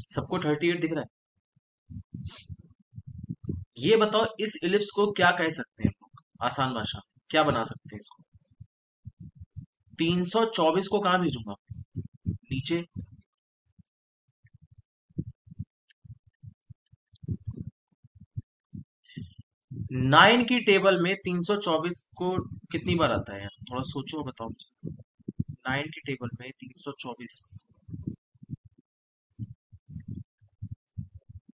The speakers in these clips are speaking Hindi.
सबको 38 दिख रहा है। ये बताओ इस इलिप्स को क्या कह सकते हैं हम लोग, आसान भाषा में क्या बना सकते हैं इसको। 324 को कहाँ भेजूंगा, नीचे। 9 की टेबल में 324 को कितनी बार आता है यार, थोड़ा सोचो बताओ मुझे। 9 की टेबल में 324,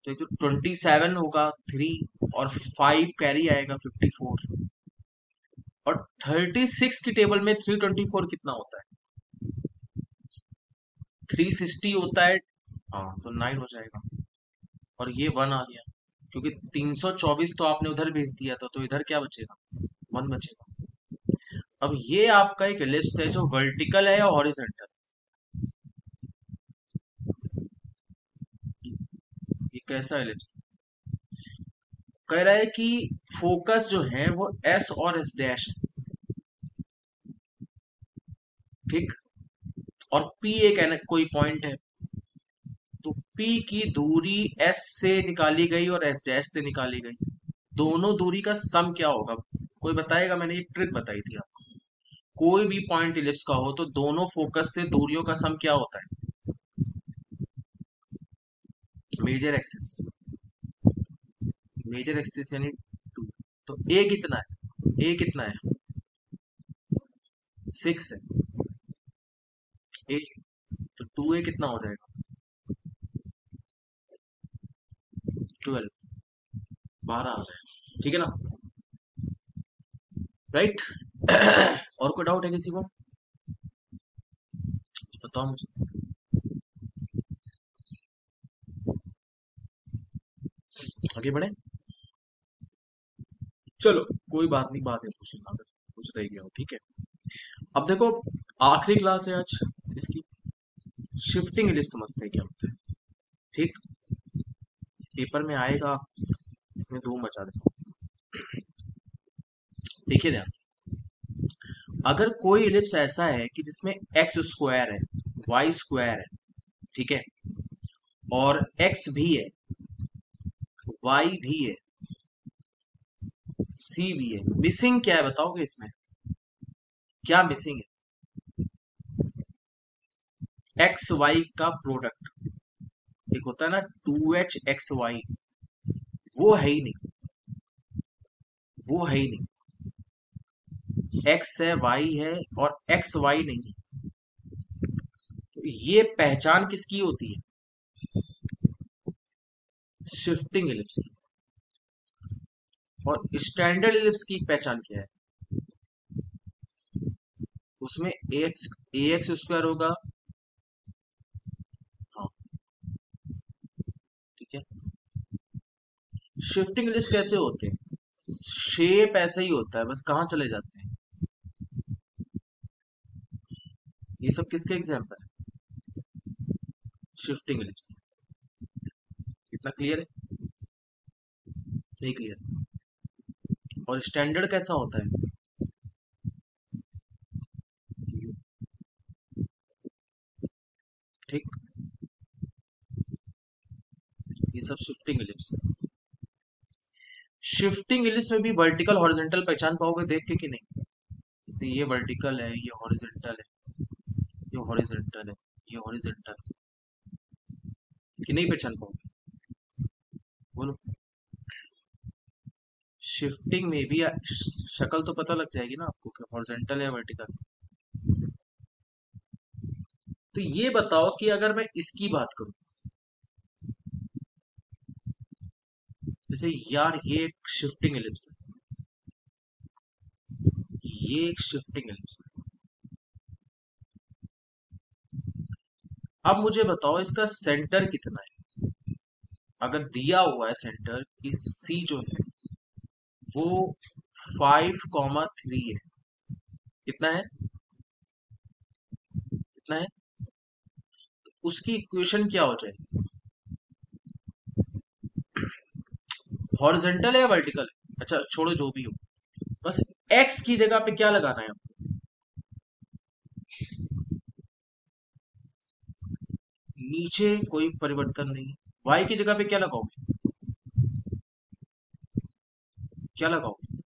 तो 27 होगा, 3 और 5 कैरी आएगा 54। और 36 की टेबल में 324 कितना होता है, 360 होता है। हाँ तो 9 हो जाएगा। और ये 1 आ गया, क्योंकि 324 तो आपने उधर भेज दिया था, तो इधर क्या बचेगा, 1 बचेगा। अब ये आपका एक एलिप्स है जो वर्टिकल है या हॉरिजेंटल, ये कैसा एलिप्स। कह रहा है कि फोकस जो है वो एस और एस डैश है, ठीक। और पी एक कोई पॉइंट है, तो पी की दूरी एस से निकाली गई और एस डैश से निकाली गई, दोनों दूरी का सम क्या होगा, कोई बताएगा। मैंने एक ट्रिक बताई थी आपको, कोई भी पॉइंट इलिप्स का हो तो दोनों फोकस से दूरियों का सम क्या होता है, मेजर एक्सिस। मेजर एक्सिस यानी 2, तो ए कितना है, ए कितना है, 6 है। ए, तो 2a कितना हो जाएगा, 12, 12 आ जाएगा, ठीक है ना, राइट। और कोई डाउट है किसी को, बताओ मुझे, आगे बढ़े। चलो कोई बात नहीं, बाद में पूछ लेना अगर कुछ रह गया हो, ठीक है। अब देखो, आखिरी क्लास है आज इसकी, शिफ्टिंग इलिप्स समझते हैं क्या होता है, ठीक। पेपर में आएगा, इसमें धूम मचा देगा। देखिए ध्यान से, अगर कोई इलिप्स ऐसा है कि जिसमें एक्स स्क्वायर है, वाई स्क्वायर है, ठीक है, और एक्स भी है, वाई भी है, सी भी है, मिसिंग क्या है बताओगे इसमें, क्या मिसिंग है, एक्स वाई का प्रोडक्ट। एक होता है ना 2h(x, y), वो है ही नहीं, वो है ही नहीं, एक्स है वाई है और एक्स वाई नहीं है। तो ये पहचान किसकी होती है, शिफ्टिंग इलिप्स की। और स्टैंडर्ड इलिप्स की पहचान क्या है, उसमें एक्स स्क्वायर होगा। हाँ, ठीक है। शिफ्टिंग इलिप्स कैसे होते हैं, शेप ऐसे ही होता है, बस कहाँ चले जाते हैं। ये सब किसके एग्जाम्पल है, शिफ्टिंग इलिप्स। इतना क्लियर है, नहीं क्लियर। और स्टैंडर्ड कैसा होता है, ठीक। ये सब शिफ्टिंग इलिप्स है। शिफ्टिंग इलिप्स में भी वर्टिकल हॉरिजेंटल पहचान पाओगे देख के कि नहीं, जैसे ये वर्टिकल है, ये हॉरिजेंटल है, ये हॉरिजेंटल है, ये हॉरिजेंटल, कि नहीं पहचान पाओगे, बोलो। शिफ्टिंग में भी शक्ल तो पता लग जाएगी ना आपको कि हॉरिजेंटल है वर्टिकल। तो ये बताओ कि अगर मैं इसकी बात करूं, जैसे यार ये एक शिफ्टिंग एलिप्स है, ये एक शिफ्टिंग एलिप्स है। अब मुझे बताओ इसका सेंटर कितना है, अगर दिया हुआ है सेंटर कि सी जो है वो 5,3 है, कितना है, कितना है, उसकी इक्वेशन क्या हो जाएगी, हॉरिजेंटल है या वर्टिकल है, अच्छा छोड़ो जो भी हो, बस एक्स की जगह पे क्या लगाना है आपको, नीचे कोई परिवर्तन नहीं। y की जगह पे क्या लगाओगे? क्या लगाओगे?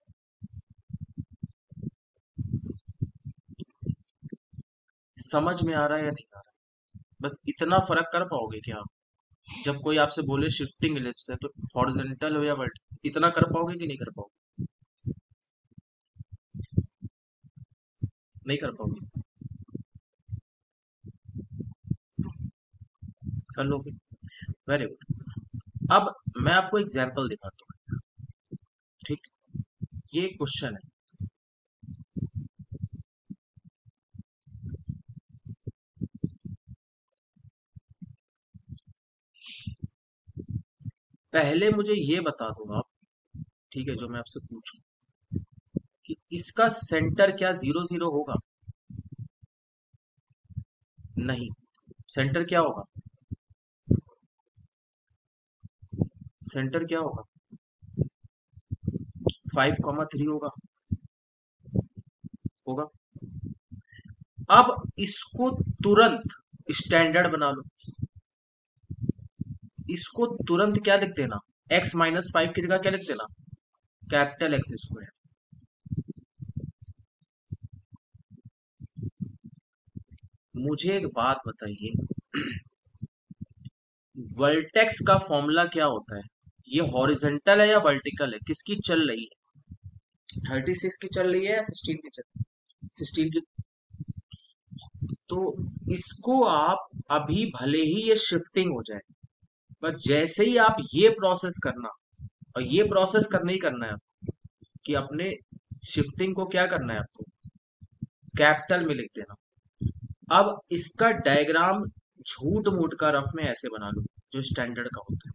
समझ में आ रहा है या नहीं आ रहा है? बस इतना फर्क कर पाओगे क्या आप? जब कोई आपसे बोले शिफ्टिंग एलिप्स है तो हॉरिजॉन्टल हो या वर्टिकल, इतना कर पाओगे कि नहीं कर पाओगे? नहीं कर पाओगे? कर लोगे? Very good. अब मैं आपको एग्जाम्पल दिखाता हूँ। ठीक, ये क्वेश्चन है। पहले मुझे ये बता दो आप, ठीक है, जो मैं आपसे पूछूं कि इसका सेंटर क्या 0 0 होगा? नहीं। सेंटर क्या होगा? सेंटर क्या होगा? 5,3 होगा। होगा। अब इसको तुरंत स्टैंडर्ड बना लो। इसको तुरंत क्या लिख देना? x-5 की जगह क्या लिख देना? Capital x square. मुझे एक बात बताइए, वर्टेक्स का फॉर्मूला क्या होता है? ये हॉरिजेंटल है या वर्टिकल है? किसकी चल रही है? 36 की चल रही है या 16 की चल रही है? 16 की। तो इसको आप अभी भले ही ये शिफ्टिंग हो जाए, पर जैसे ही आप ये प्रोसेस करना, और ये प्रोसेस करना ही करना है आपको, कि अपने शिफ्टिंग को क्या करना है आपको? कैपिटल में लिख देना। अब इसका डायग्राम झूठ मूठ का रफ में ऐसे बना लो, जो स्टैंडर्ड का होता है।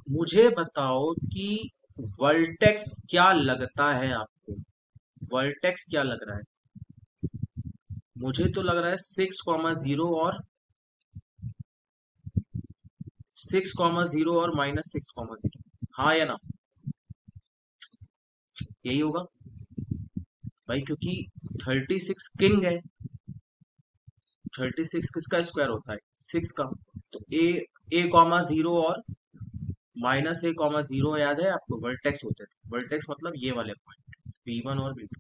मुझे बताओ कि वर्टेक्स क्या लगता है आपको? वर्टेक्स क्या लग रहा है? मुझे तो लग रहा है 6,0 और 6,0 और -6,0। हाँ या ना? यही होगा भाई, क्योंकि 36 किंग है। 36 किसका स्क्वायर होता है? 6 का। तो a,0 और -a,0 याद है आपको? वर्टेक्स होते थे। वर्टेक्स मतलब ये वाले पॉइंट V1 और V2।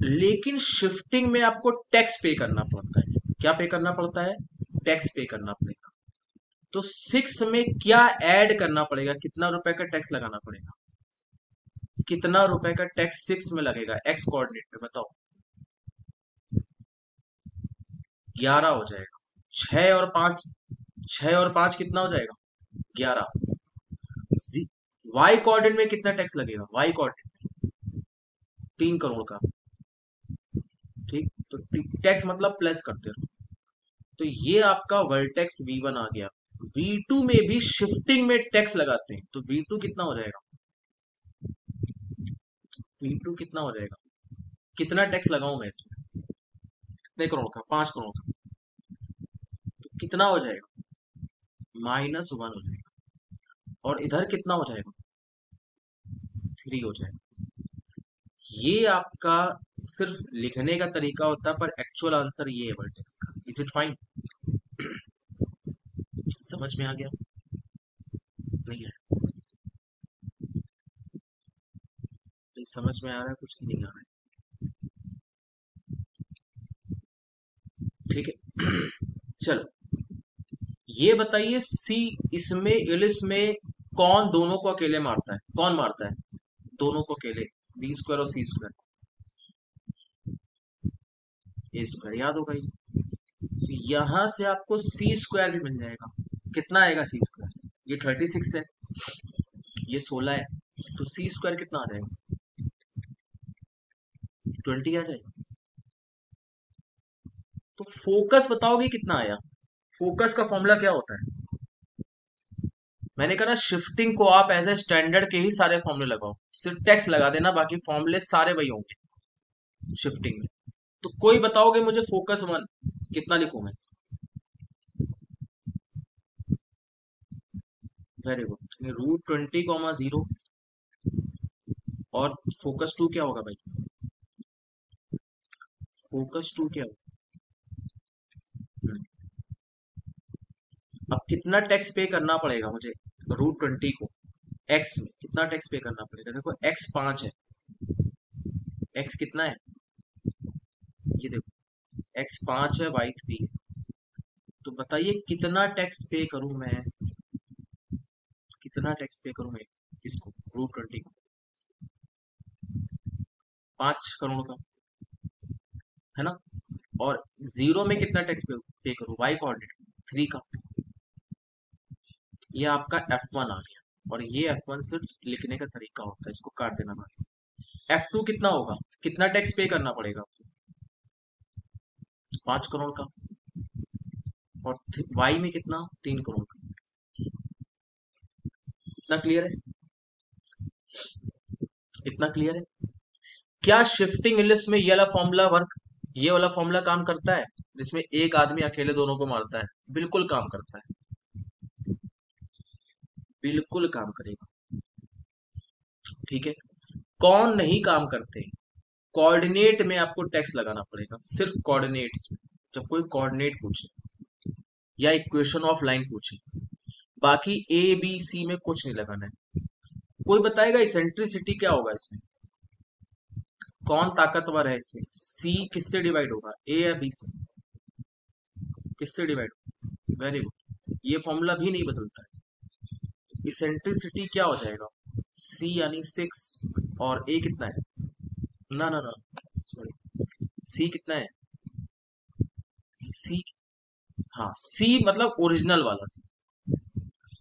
लेकिन शिफ्टिंग में आपको टैक्स पे करना पड़ता है। क्या पे करना पड़ता है? टैक्स पे करना पड़ेगा। तो 6 में क्या ऐड करना पड़ेगा? कितना रुपए का टैक्स लगाना पड़ेगा? कितना रुपए का टैक्स 6 में लगेगा एक्स कोऑर्डिनेट पे? बताओ। 11 हो जाएगा। 6 और 5, 6 और 5 कितना हो जाएगा? 11। वाई कोऑर्डिनेट में कितना टैक्स लगेगा? वाई कोऑर्डिनेट 3 करोड़ का। ठीक, तो टैक्स मतलब प्लस करते रहो। तो ये आपका वर्टेक्स V1 आ गया। V2 में भी शिफ्टिंग में टैक्स लगाते हैं, तो V2 कितना हो जाएगा? V2 कितना हो जाएगा? कितना टैक्स लगाऊं मैं इसमें? कितने करोड़ का? 5 करोड़ का। तो कितना हो जाएगा? -1 हो जाएगा। और इधर कितना हो जाएगा? 3 हो जाएगा। ये आपका सिर्फ लिखने का तरीका होता है, पर एक्चुअल आंसर ये है वर्टेक्स का। Is it fine? समझ में आ गया? नहीं है? नहीं समझ में आ रहा है कुछ की नहीं आ रहा है? ठीक है। चलो, ये बताइए, सी इसमें इलिस में कौन दोनों को अकेले मारता है? कौन मारता है दोनों को अकेले? बी स्क्वायर और सी स्क्वायर। ए स्क्वायर याद होगा ये। यहां से आपको सी स्क्वायर भी मिल जाएगा। कितना आएगा सी स्क्वायर? ये 36 है, ये 16 है, तो सी स्क्वायर कितना आ जाएगा? 20 आ जाएगा। तो फोकस बताओगे कितना आया? फोकस का फॉर्मूला क्या होता है? मैंने कहा ना, शिफ्टिंग को आप एज ए स्टैंडर्ड के ही सारे फॉर्मूले लगाओ, सिर्फ टेक्स्ट लगा देना, बाकी फॉर्मूले सारे वही होंगे शिफ्टिंग में। तो कोई बताओगे मुझे फोकस 1 कितना लिखूं मैं? Very good. √20,0 और फोकस 2 क्या होगा भाई? फोकस टू क्या होता है? अब कितना टैक्स पे करना पड़ेगा मुझे √20 को एक्स में कितना टैक्स पे करना पड़ेगा? देखो एक्स 5 है, एक्स कितना है ये देखो, एक्स 5 है, वाई 3 है। तो बताइए कितना टैक्स पे करूं मैं, कितना टैक्स पे करूं मैं इसको √20 को? 5 करोड़ का, है ना? और जीरो में कितना टैक्स पे करूं वाई कोऑर्डिनेट 3 का? ये आपका F1 आ गया, और ये F1 सिर्फ लिखने का तरीका होता है, इसको काट देना बाकी। F2 कितना होगा, कितना टैक्स पे करना पड़ेगा? 5 करोड़ का। और वाई में कितना, 3 करोड़ का। इतना क्लियर है? इतना क्लियर है? क्या शिफ्टिंग लिस्ट में ये वाला फॉर्मूला वर्क, ये वाला फॉर्मूला काम करता है जिसमें एक आदमी अकेले दोनों को मारता है? बिल्कुल काम करता है, बिल्कुल काम करेगा। ठीक है। कौन नहीं काम करते? कोऑर्डिनेट में आपको टैक्स लगाना पड़ेगा, सिर्फ कोऑर्डिनेट्स में, जब कोई कोऑर्डिनेट पूछे या इक्वेशन ऑफ लाइन पूछे। बाकी ए बी सी में कुछ नहीं लगाना है। कोई बताएगा इसेंट्रिसिटी क्या होगा इसमें? कौन ताकतवर है इसमें? सी किससे डिवाइड होगा, ए या बी से? किससे डिवाइड होगा? वेरी गुड, ये फॉर्मूला भी नहीं बदलता है। इसेंट्रिसिटी क्या हो जाएगा? सी यानी 6, और ए कितना है? ना ना ना, सॉरी, सी कितना है? सी, हाँ सी मतलब ओरिजिनल वाला सी,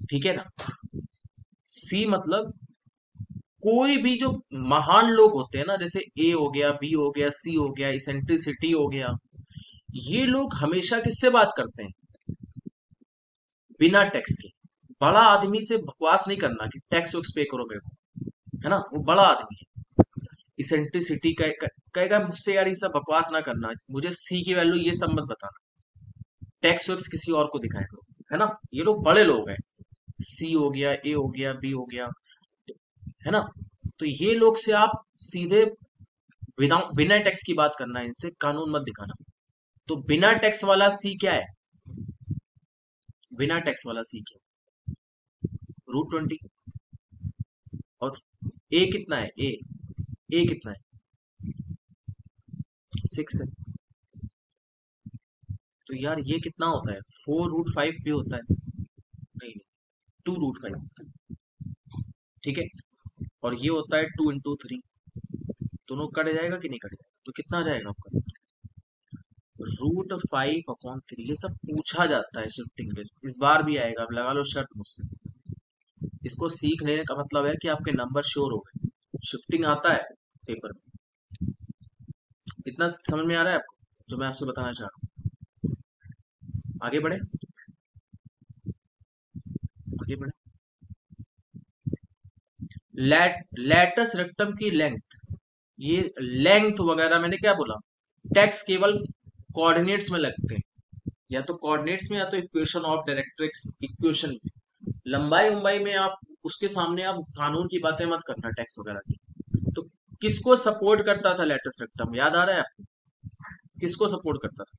ठीक है ना? सी मतलब कोई भी जो महान लोग होते हैं ना, जैसे ए हो गया, बी हो गया, सी हो गया, इसेंट्रिसिटी हो गया, ये लोग हमेशा किससे बात करते हैं? बिना टैक्स के। बड़ा आदमी से बकवास नहीं करना कि टैक्स वैक्स पे करो मेरे को, है ना? वो बड़ा आदमी है, इसेंट्रिसिटी कहेगा मुझसे यार ये सब बकवास ना करना, मुझे सी की वैल्यू ये सब मत बताना, टैक्स वैक्स किसी और को दिखाया करो, है ना? ये लोग बड़े लोग हैं, सी हो गया, ए हो गया, बी हो गया, है ना? तो ये लोग से आप सीधे बिना टैक्स की बात करना है, इनसे कानून मत दिखाना। तो बिना टैक्स वाला सी क्या है? बिना टैक्स वाला सी क्या √20। और ए कितना है? ए कितना है? 6 है। तो यार ये कितना होता है? 4√5 भी होता है? नहीं, 2√5 होता है, ठीक है। और ये होता है 2 × 3, दोनों कट जाएगा कि नहीं कट जाएगा? तो कितना आ जाएगा आपका √5/3। ये सब पूछा जाता है शिफ्टिंग लिस्ट, इस बार भी आएगा, अब लगा लो शर्त मुझसे। इसको सीख लेने का मतलब है कि आपके नंबर श्योर हो गए, शिफ्टिंग आता है पेपर में। इतना समझ में आ रहा है आपको जो मैं आपसे बताना चाह रहा हूँ? आगे बढ़े, आगे बढ़े। लेटस रेक्टम की लेंथ, ये लेंथ वगैरह मैंने क्या बोला? टैक्स केवल कोऑर्डिनेट्स में लगते हैं, या तो कोऑर्डिनेट्स में या तो इक्वेशन ऑफ डायरेक्ट्रिक्स इक्वेशन में। लंबाई उम्बाई में आप उसके सामने आप कानून की बातें मत करना टैक्स वगैरह की। तो किसको सपोर्ट करता था लेटस रेक्टम, याद आ रहा है आपको? किसको सपोर्ट करता था?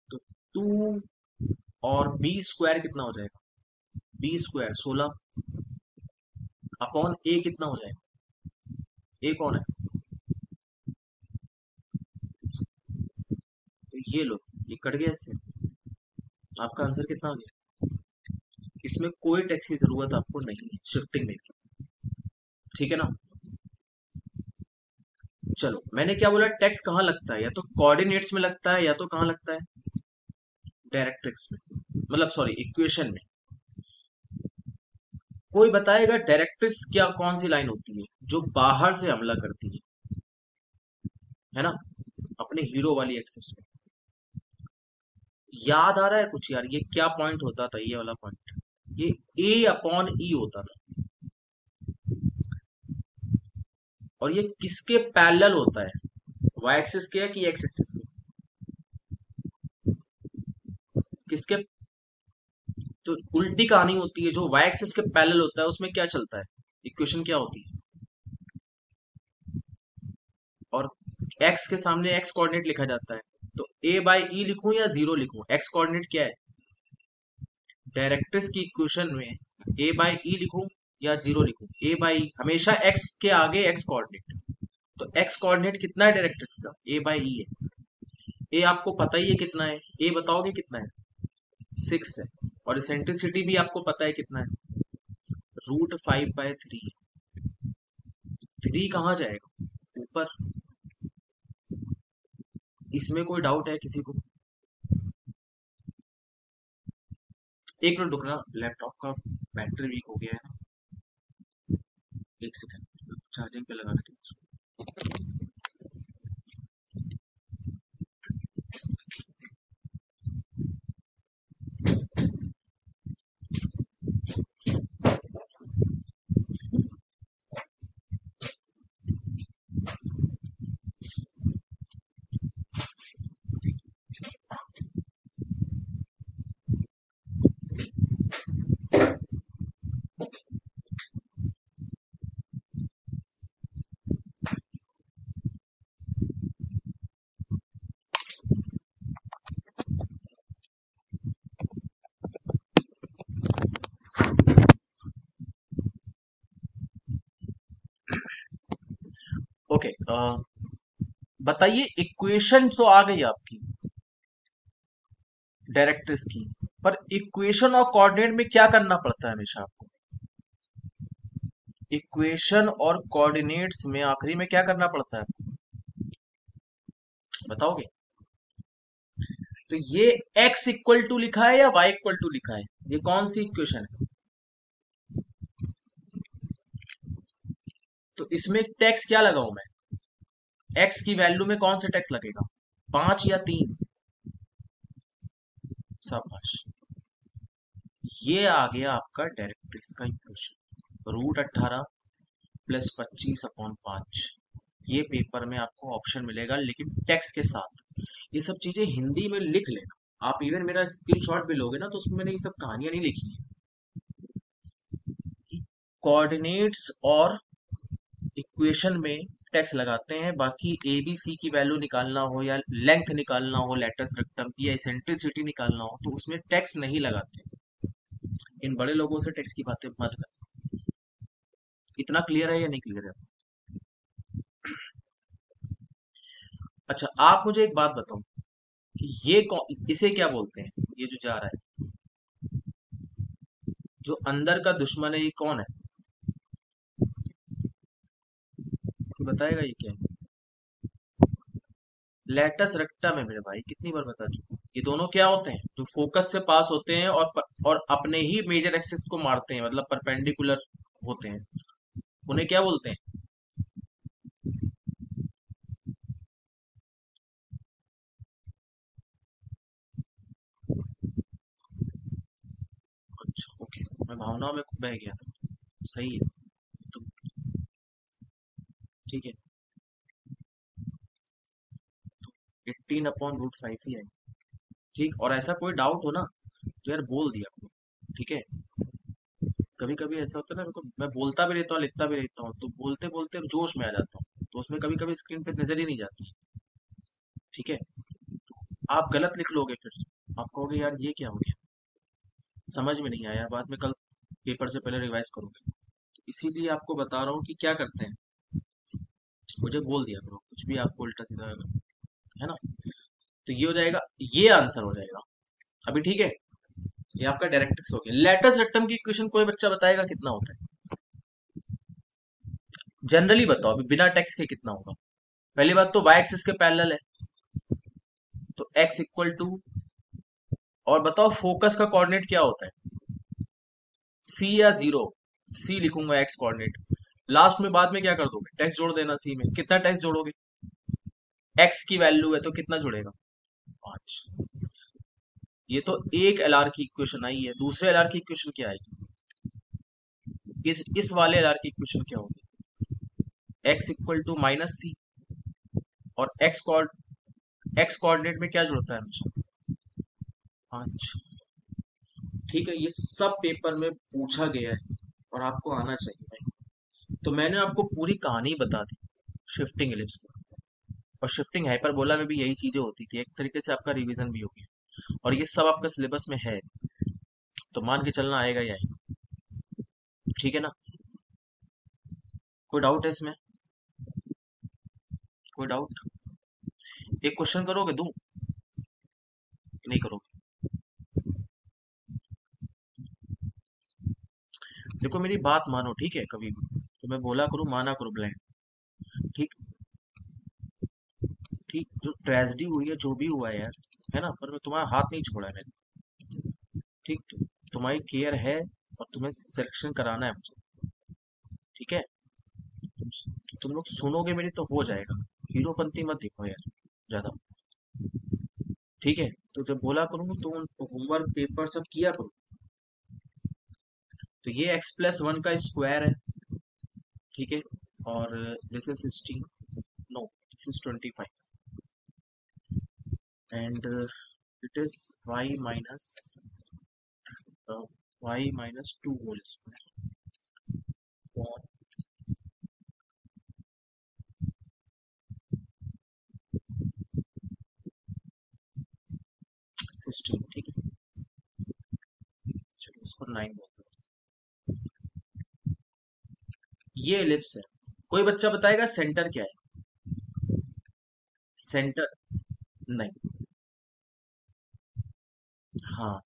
तो 2 और b² कितना हो जाएगा? b² 16 अपॉन ए कितना हो जाएगा? ए कौन है? तो ये लो, ये कट गया इससे, आपका आंसर कितना आ गया? इसमें कोई टैक्स की जरूरत आपको नहीं है शिफ्टिंग में, ठीक है ना? चलो, मैंने क्या बोला, टैक्स कहाँ लगता है? या तो कोऑर्डिनेट्स में लगता है, या तो कहाँ लगता है? डायरेक्ट्रिक्स में, मतलब सॉरी इक्वेशन में। कोई बताएगा डायरेक्ट्रिक्स क्या, कौन सी लाइन होती है जो बाहर से हमला करती है ना, अपने हीरो वाली एक्सिस में? याद आ रहा है कुछ यार, ये क्या पॉइंट होता था, ये वाला पॉइंट? ये A/E होता था, और ये किसके पैरेलल होता है? वाई एक्सिस के कि एक्स एक्सिस के? किसके? तो उल्टी कहानी होती है, जो वाई एक्सिस के पैरेलल होता है उसमें क्या चलता है, इक्वेशन क्या होती है? और एक्स के सामने एक्स कोऑर्डिनेट लिखा जाता है, तो ए बाई ई लिखूं या जीरो लिखूं? एक्स कोऑर्डिनेट क्या है डायरेक्ट्रिक्स की इक्वेशन में? ए बाई ई लिखूं या जीरो लिखूं? ए बाई हमेशा एक्स के आगे एक्स कोऑर्डिनेट, तो एक्स कोऑर्डिनेट कितना है डायरेक्ट्रिक्स का? ए बाई ई है। ए आपको पता ही है कितना है, ए बताओगे कितना है? 6 है। और इसेंट्रिसिटी भी आपको पता है कितना है, √5/3। 3 कहाँ जाएगा? ऊपर। इसमें कोई डाउट है किसी को? एक मिनट रुकना, लैपटॉप का बैटरी वीक हो गया है ना, एक सेकंड चार्जिंग पे लगा देते हैं। ओके, बताइए, इक्वेशन तो आ गई आपकी डायरेक्ट्रिक्स की, पर इक्वेशन और कोऑर्डिनेट में क्या करना पड़ता है हमेशा आपको? इक्वेशन और कोऑर्डिनेट्स में आखिरी में क्या करना पड़ता है आपको, बताओगे? तो ये x इक्वल टू लिखा है या y इक्वल टू लिखा है? ये कौन सी इक्वेशन है? तो इसमें टैक्स क्या लगाऊं मैं? x की वैल्यू में कौन सा टैक्स लगेगा, 5 या 3? शाबाश, ये आ गया आपका डायरेक्ट्रिक्स का इक्वेशन, √18 + 25/5। ये पेपर में आपको ऑप्शन मिलेगा लेकिन टेक्स्ट के साथ। ये सब चीजें हिंदी में लिख लेना। आप इवन मेरा स्क्रीनशॉट भी लोगे ना, तो उसमें मैंने ये सब कहानियां नहीं लिखी है। कोऑर्डिनेट्स और इक्वेशन में टेक्स्ट लगाते हैं, बाकी ए बी सी की वैल्यू निकालना हो या लेंथ निकालना हो लेटस रेक्टम की, या एसेंट्रिसिटी निकालना हो, तो उसमें टेक्स्ट नहीं लगाते। इन बड़े लोगों से टेक्स्ट की बातें मत कर। इतना क्लियर है या नहीं क्लियर है? अच्छा, आप मुझे एक बात बताओ कि इसे क्या बोलते हैं, ये जो जा रहा है, जो अंदर का दुश्मन है, ये कौन है? कोई बताएगा ये क्या है? लेटस रेक्टम है मेरे भाई, कितनी बार बता चुका हूं। ये दोनों क्या होते हैं? जो फोकस से पास होते हैं और अपने ही मेजर एक्सिस को मारते हैं, मतलब परपेंडिकुलर होते हैं, उन्हें क्या बोलते हैं? अच्छा ओके, मैं भावनाओं में बह गया था। सही है, तो ठीक है, 18/√5 ही है। ठीक, और ऐसा कोई डाउट हो ना तो यार बोल दिया करो, ठीक है? कभी कभी ऐसा होता है ना, मेरे को, मैं बोलता भी रहता हूँ लिखता भी रहता हूँ, तो बोलते बोलते जोश में आ जाता हूँ, तो उसमें कभी कभी स्क्रीन पे नजर ही नहीं जाती। ठीक है, आप गलत लिख लोगे, फिर आप कहोगे यार ये क्या हो गया, समझ में नहीं आया, बाद में कल पेपर से पहले रिवाइज करोगे। तो इसीलिए आपको बता रहा हूँ कि क्या करते हैं, मुझे बोल दिया करो, कुछ भी आपको उल्टा सीधा है ना। तो ये हो जाएगा, ये आंसर हो जाएगा अभी, ठीक है? ये आपका डायरेक्ट्रिक्स हो गया। लेटस रेक्टम की इक्वेशन कोई बच्चा बताएगा कितना होता है? जनरली बताओ, अभी बिना टेक्स्ट के कितना होगा? पहली बात तो y एक्सिस के पैरेलल है, तो x इक्वल टू, और बताओ फोकस का कोऑर्डिनेट क्या होता है? c या 0? c लिखूंगा x कोऑर्डिनेट, लास्ट में बाद में क्या कर दोगे, टेक्स्ट जोड़ देना c में। कितना टेक्स्ट जोड़ोगे? x की वैल्यू है तो कितना जुड़ेगा? 5। ये तो एक एलआर की इक्वेशन आई है, दूसरे एलआर की इक्वेशन क्या आएगी? इस वाले एलआर की इक्वेशन क्या होगी? x इक्वल टू -c, और x कोऑर्डिनेट में क्या जुड़ता है हमेशा? 5। ठीक है, ये सब पेपर में पूछा गया है और आपको आना चाहिए भाई। तो मैंने आपको पूरी कहानी बता दी शिफ्टिंग एलिप्स की। और शिफ्टिंग हाइपरबोला में भी यही चीजें होती थी, एक तरीके से आपका रिवीजन भी हो गया और ये सब आपका सिलेबस में है, तो मान के चलना आएगा ही आएगा। ठीक है ना? कोई डाउट है इसमें? कोई डाउट? एक क्वेश्चन करोगे, दूं कि नहीं करोगे? देखो मेरी बात मानो, ठीक है? कभी भी तो मैं बोला करूँ, माना करो ब्लाइंड। ठीक। ठीक, जो ट्रेजेडी हुई है, जो भी हुआ है यार, है ना, पर मैं तुम्हारा हाथ नहीं छोड़ा है मैंने। ठीक, तुम्हारी केयर है और तुम्हें सिलेक्शन कराना है मुझे। ठीक है? तुम लोग सुनोगे मेरी तो हो जाएगा। हीरोपंती मत दिखो यार ज्यादा। ठीक है? तो जब बोला करूँ तो होमवर्क पेपर सब किया करो। तो ये x+1 का स्क्वायर है। ठीक है? और this is 16, no this is 25, and it is y-2 whole square upon 16। ठीक है, चलो इसको 9 बोलते हैं। ये एलिप्स है। कोई बच्चा बताएगा सेंटर क्या है? सेंटर नहीं। हाँ,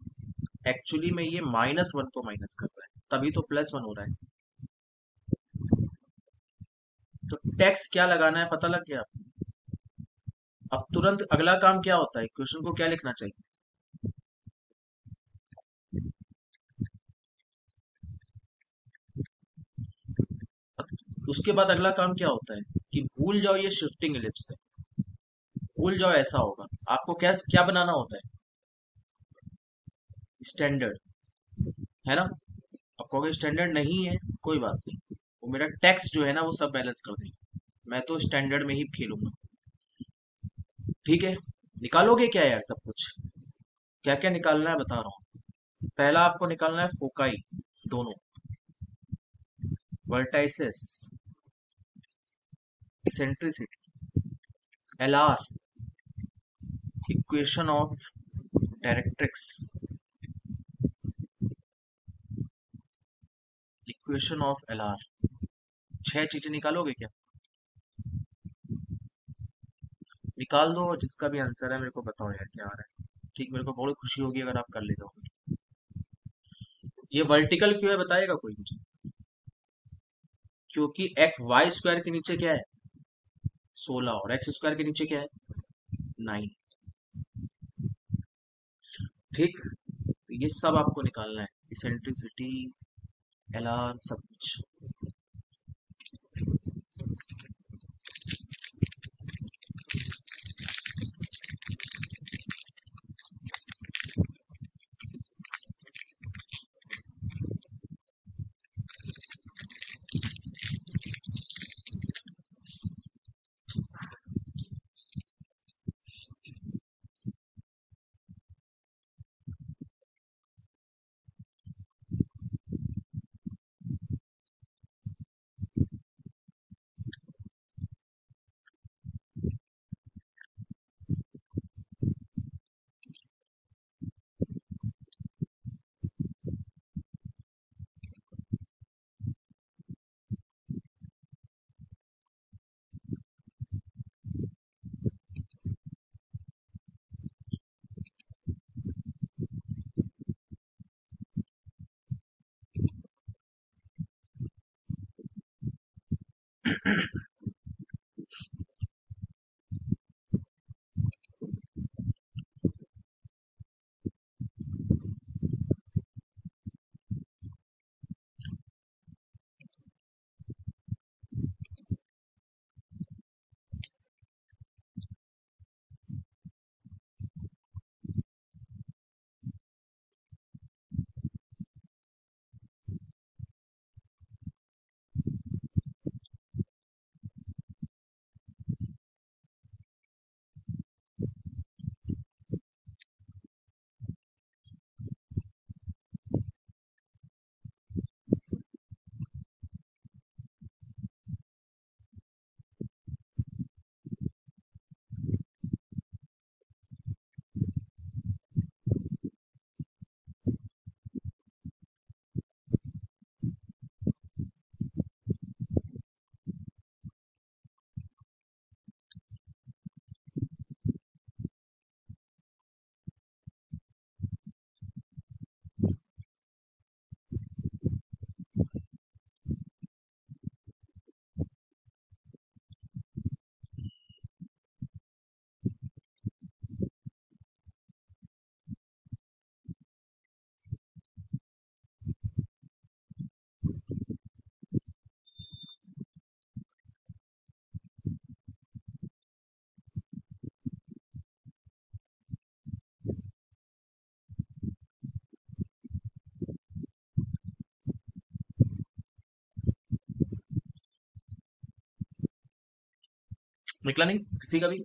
एक्चुअली में ये -1 को माइनस कर रहा है, तभी तो +1 हो रहा है। तो टैक्स क्या लगाना है पता लग गया आपको? अब तुरंत अगला काम क्या होता है, क्वेश्चन को क्या लिखना चाहिए? उसके बाद अगला काम क्या होता है कि भूल जाओ ये शिफ्टिंग एलिप्स है, भूल जाओ ऐसा होगा। आपको क्या क्या बनाना होता है? स्टैंडर्ड, है ना? अब कहोगे स्टैंडर्ड नहीं है, कोई बात नहीं, वो मेरा टैक्स जो है ना वो सब बैलेंस कर देगा, मैं तो स्टैंडर्ड में ही खेलूंगा। ठीक है? निकालोगे क्या यार सब कुछ? क्या क्या निकालना है बता रहा हूँ। पहला आपको निकालना है फोकाई, दोनों vertices, eccentricity, LR, equation of directrix, equation of LR. 6 चीजें निकालोगे क्या? निकाल दो, और जिसका भी आंसर है मेरे को बताओ यार क्या आ रहा है। ठीक, मेरे को बहुत खुशी होगी अगर आप कर ले दो। ये वर्टिकल क्यों है बताएगा कोई मुझे? क्योंकि एक्स वाई स्क्वायर के नीचे क्या है? 16, और एक्स स्क्वायर के नीचे क्या है? 9। ठीक, तो ये सब आपको निकालना है, इसेंट्रिसिटी, एलआर, सब कुछ। निकला नहीं किसी का भी?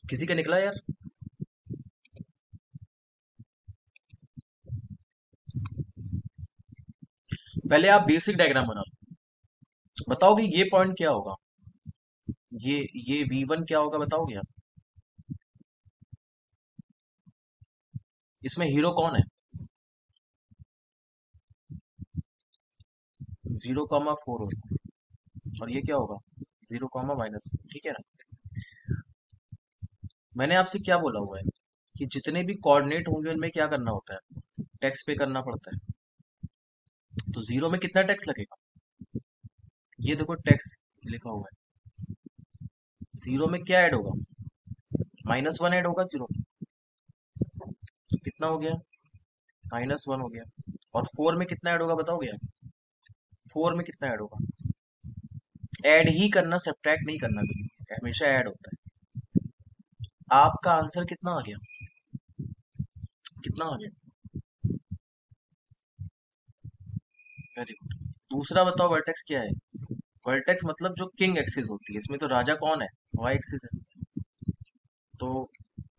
किसी का निकला यार? पहले आप बेसिक डायग्राम बना लो, बताओगे ये पॉइंट क्या होगा, ये V1 क्या होगा बताओगे आप? इसमें हीरो कौन है? 0,4 होगा, और ये क्या होगा? 0, ठीक है ना? मैंने आपसे क्या बोला हुआ है कि जितने भी कोऑर्डिनेट होंगे उनमें क्या करना होता है, टैक्स पे करना पड़ता है। तो जीरो में कितना टैक्स लगेगा? ये देखो टैक्स लिखा हुआ है। जीरो में क्या ऐड होगा? -1 ऐड होगा जीरो में। तो कितना हो गया? -1 हो गया। और 4 में कितना ऐड होगा बताओगे आप? 4 में कितना ऐड होगा? ऐड ही करना, सब्ट्रैक्ट नहीं करना कभी, हमेशा ऐड होता है। आपका आंसर कितना आ गया? कितना आ गया? Very good. दूसरा बताओ वर्टेक्स क्या है? वर्टेक्स मतलब जो किंग एक्सिस होती है, इसमें तो राजा कौन है? वाई एक्सिस है। तो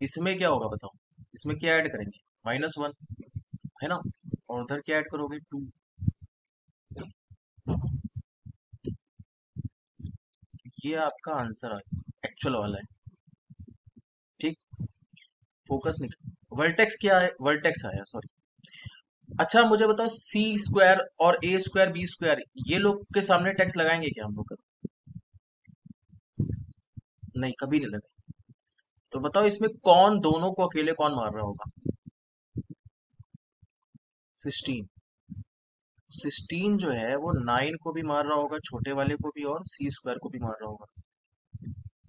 इसमें क्या होगा बताओ? इसमें क्या ऐड करेंगे? -1 है ना? और उधर क्या ऐड करोगे? 2। ये आपका आंसर आ गया, एक्चुअल वाला है। ठीक। फोकस निकल, वर्टेक्स क्या है? वर्टेक्स आया, सॉरी। अच्छा मुझे बताओ, C² और A², B², ये लोग के सामने टैक्स लगाएंगे क्या हम लोग कभी? नहीं, कभी नहीं लगाएंगे। तो बताओ इसमें कौन दोनों को अकेले कौन मार रहा होगा? 16। 16 जो है वो 9 को भी मार रहा होगा, छोटे वाले को भी, और C² को भी मार रहा होगा।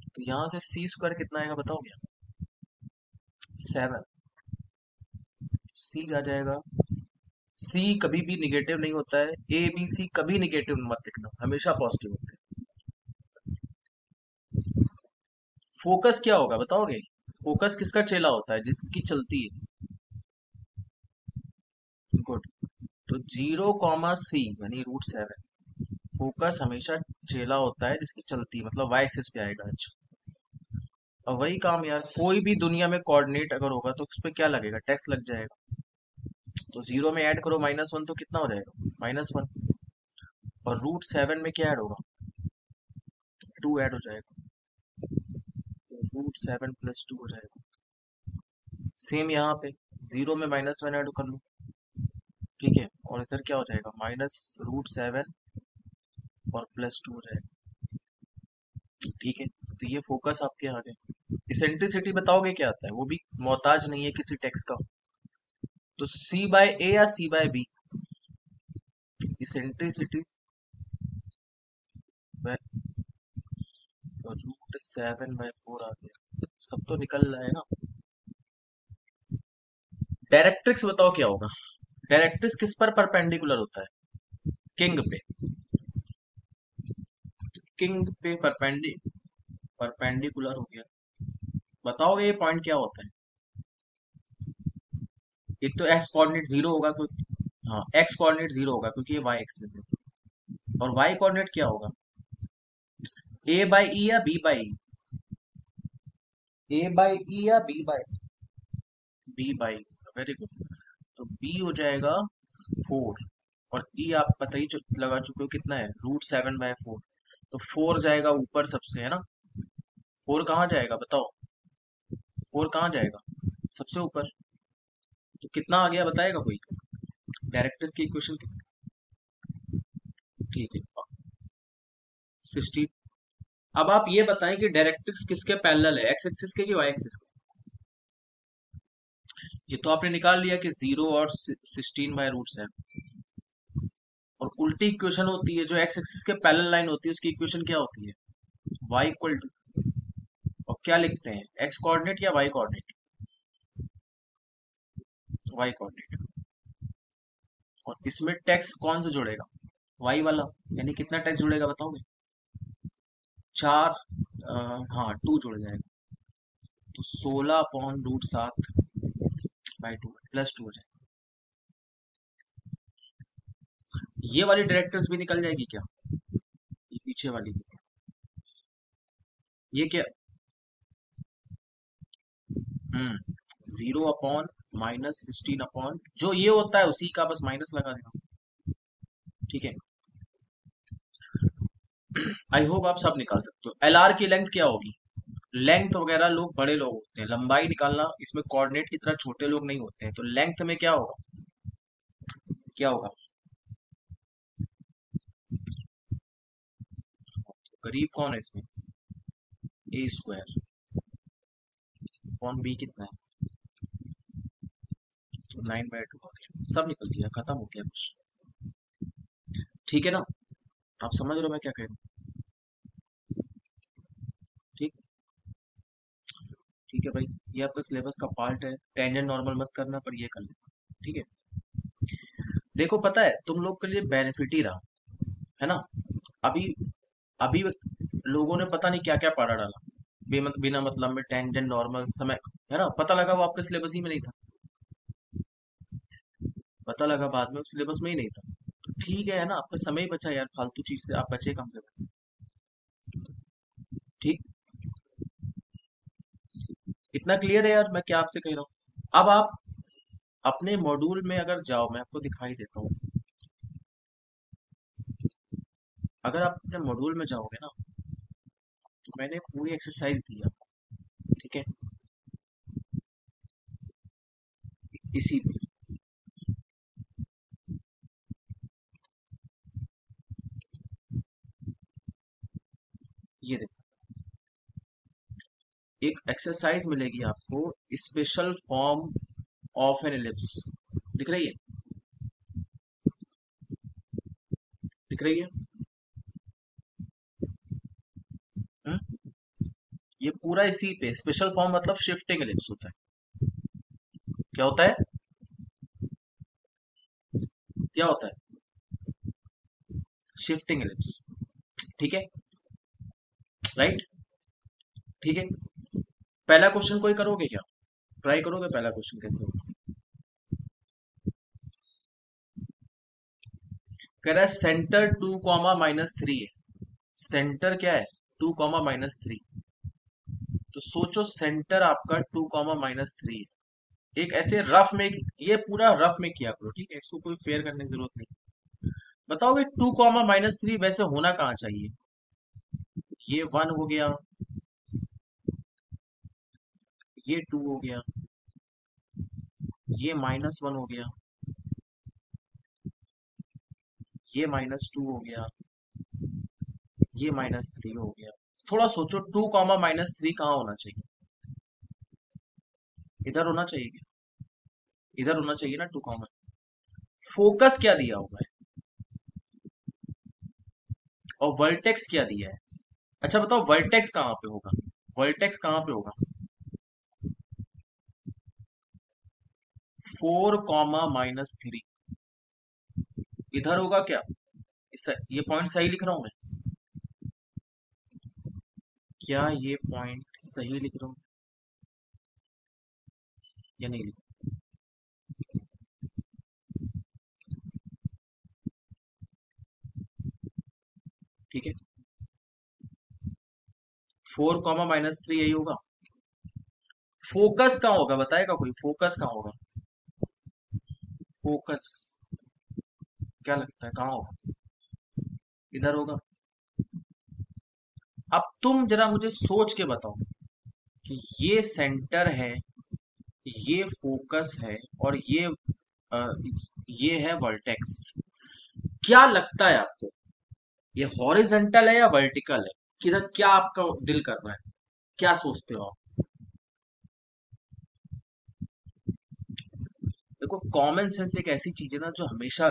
तो यहाँ से C² कितना आएगा बताओगे? 7। सी आ जाएगा। सी कभी भी निगेटिव नहीं होता है, ABC कभी निगेटिव मत लिखना, हमेशा पॉजिटिव होते हैं। फोकस क्या होगा बताओगे? फोकस किसका चेला होता है? जिसकी चलती है। गुड। तो 0, C यानी √7, फोकस हमेशा चेला होता है जिसकी चलती, मतलब वाई एक्सिस पे आएगा। अच्छा, अब वही काम यार, कोई भी दुनिया में कोऑर्डिनेट अगर होगा तो उस पर क्या लगेगा? टैक्स लग जाएगा। तो जीरो में ऐड करो -1 तो कितना हो जाएगा? -1। और √7 में क्या ऐड होगा? 2 ऐड हो जाएगा। तो √7 + 2 हो जाएगा। सेम यहाँ पे जीरो में -1 ऐड कर लो, ठीक है, और इधर क्या हो जाएगा? -√7 और +2 हो जाएगा। ठीक है, तो ये फोकस आपके आ गए। इसेंट्रिसिटी बताओगे क्या आता है? वो भी मोहताज नहीं है किसी टैक्स का। तो C/A या C/B? इसेंट्रिसिटी तो √7/4 आ गया। सब तो निकल रहा है ना? डायरेक्ट्रिक्स बताओ क्या होगा? डायरेक्ट्रिक्स किस पर परपेंडिकुलर होता है? किंग पे। किंग पे परपेंडिकुलर हो गया। बताओगे ये पॉइंट क्या होता है? एक तो एक्स कोऑर्डिनेट जीरो होगा क्योंकि, हाँ, एक्स कोऑर्डिनेट जीरो होगा क्योंकि ये वाई एक्सिस है। और वाई कोऑर्डिनेट क्या होगा? A/E या B/E? A/E या B/E? Very good. तो बी हो जाएगा 4, और ई आप पता ही लगा चुके हो कितना है, √7/4। तो 4 जाएगा ऊपर सबसे, है ना? 4 कहाँ जाएगा बताओ? 4 कहाँ जाएगा? सबसे ऊपर। तो कितना आ गया बताएगा कोई? डायरेक्ट्रिक्स की इक्वेशन कितनी? ठीक है, 16। अब आप ये बताएं कि डायरेक्ट्रिक्स किसके पैरेलल है, एक्स एक्सिस के कि वाई एक्सिस के? ये तो आपने निकाल लिया कि 0 और 16/√7। और उल्टी इक्वेशन होती है जो एक्स एक्सिस के पैरेलल लाइन होती है, उसकी इक्वेशन क्या होती है? y = और क्या लिखते हैं, एक्स कोऑर्डिनेट या वाई कोऑर्डिनेट? Y coordinate. और इसमें टैक्स कौन सा जुड़ेगा? वाई वाला। यानी कितना टैक्स जुड़ेगा बताओगे? 4। हाँ, 2 जुड़ जाएगा। तो 16/√7/2 +2 हो जाएगा। ये वाली डायरेक्टर्स भी निकल जाएगी क्या? ये पीछे वाली भी। ये क्या? 0/-16 जो ये होता है उसी का बस माइनस लगा देना। ठीक है, आई होप आप सब निकाल सकते हो। LR की लेंथ क्या होगी? लेंथ वगैरह लोग बड़े लोग होते हैं, लंबाई निकालना इसमें कोऑर्डिनेट की तरह छोटे लोग नहीं होते हैं, तो लेंथ में क्या होगा? क्या होगा? करीब कौन है इसमें? A² अपॉन बी कितना है? तो 9/2 आ गया, सब निकल दिया, खत्म हो गया कुछ। ठीक है ना? आप समझ रहे हो मैं क्या कह रहा हूँ? ठीक। ठीक है भाई, ये आपका सिलेबस का पार्ट है, टेंजेंट नॉर्मल मत करना पर ये कर लेना। ठीक है, देखो पता है तुम लोग के लिए बेनिफिट ही रहा है ना। अभी अभी लोगों ने पता नहीं क्या क्या पढ़ा डाला, बिना मतलब में टेंजेंट नॉर्मल समय, है ना, पता लगा वो आपके सिलेबस ही में नहीं था। पता लगा बाद में सिलेबस में ही नहीं था। तो ठीक है ना, आपका समय ही बचा यार, फालतू चीज से आप बचे कम से कम। ठीक, इतना क्लियर है यार मैं क्या आपसे कह रहा हूँ। अब आप अपने मॉड्यूल में अगर जाओ, मैं आपको दिखाई देता हूँ। अगर आप अपने मॉड्यूल में जाओगे ना, तो मैंने पूरी एक्सरसाइज दी आपको। ठीक है, इसी पे ये देखो, एक एक्सरसाइज मिलेगी आपको, special form of an ellipse. दिख रही है? दिख रही है? हम्म? ये पूरा इसी पे, स्पेशल फॉर्म मतलब शिफ्टिंग एलिप्स होता है। क्या होता है? क्या होता है? Shifting ellipse. ठीक है, राइट। ठीक है, पहला क्वेश्चन कोई करोगे क्या? ट्राई करोगे पहला क्वेश्चन कैसे होगा? कह रहा है सेंटर 2, -3 है। सेंटर क्या है? 2, -3। तो सोचो सेंटर आपका 2, -3 है। एक ऐसे रफ में, ये पूरा रफ में किया करो, ठीक है, इसको कोई फेयर करने की जरूरत नहीं। बताओगे 2, -3 वैसे होना कहाँ चाहिए? ये 1 हो गया, ये 2 हो गया, ये -1 हो गया, ये -2 हो गया, ये -3 हो गया। थोड़ा सोचो 2, -3 कहाँ होना चाहिए? इधर होना चाहिए क्या? इधर होना चाहिए ना 2, फोकस क्या दिया हुआ है और वर्टेक्स क्या दिया है? अच्छा बताओ वर्टेक्स कहाँ पे होगा? वर्टेक्स कहाँ पे होगा? 4, -3 इधर होगा क्या? ये पॉइंट सही लिख रहा हूं मैं? क्या ये पॉइंट सही लिख रहा हूँ या नहीं लिख? ठीक है, 4, -3 यही होगा। फोकस कहाँ होगा बताएगा कोई? फोकस कहाँ होगा? फोकस क्या लगता है कहाँ होगा? इधर होगा। अब तुम जरा मुझे सोच के बताओ कि ये सेंटर है, ये फोकस है, और अ, ये है वर्टेक्स। क्या लगता है आपको, ये हॉरिजेंटल है या वर्टिकल है? किधर क्या आपका दिल कर रहा है? क्या सोचते हो आप? देखो कॉमन सेंस एक ऐसी चीज है ना जो हमेशा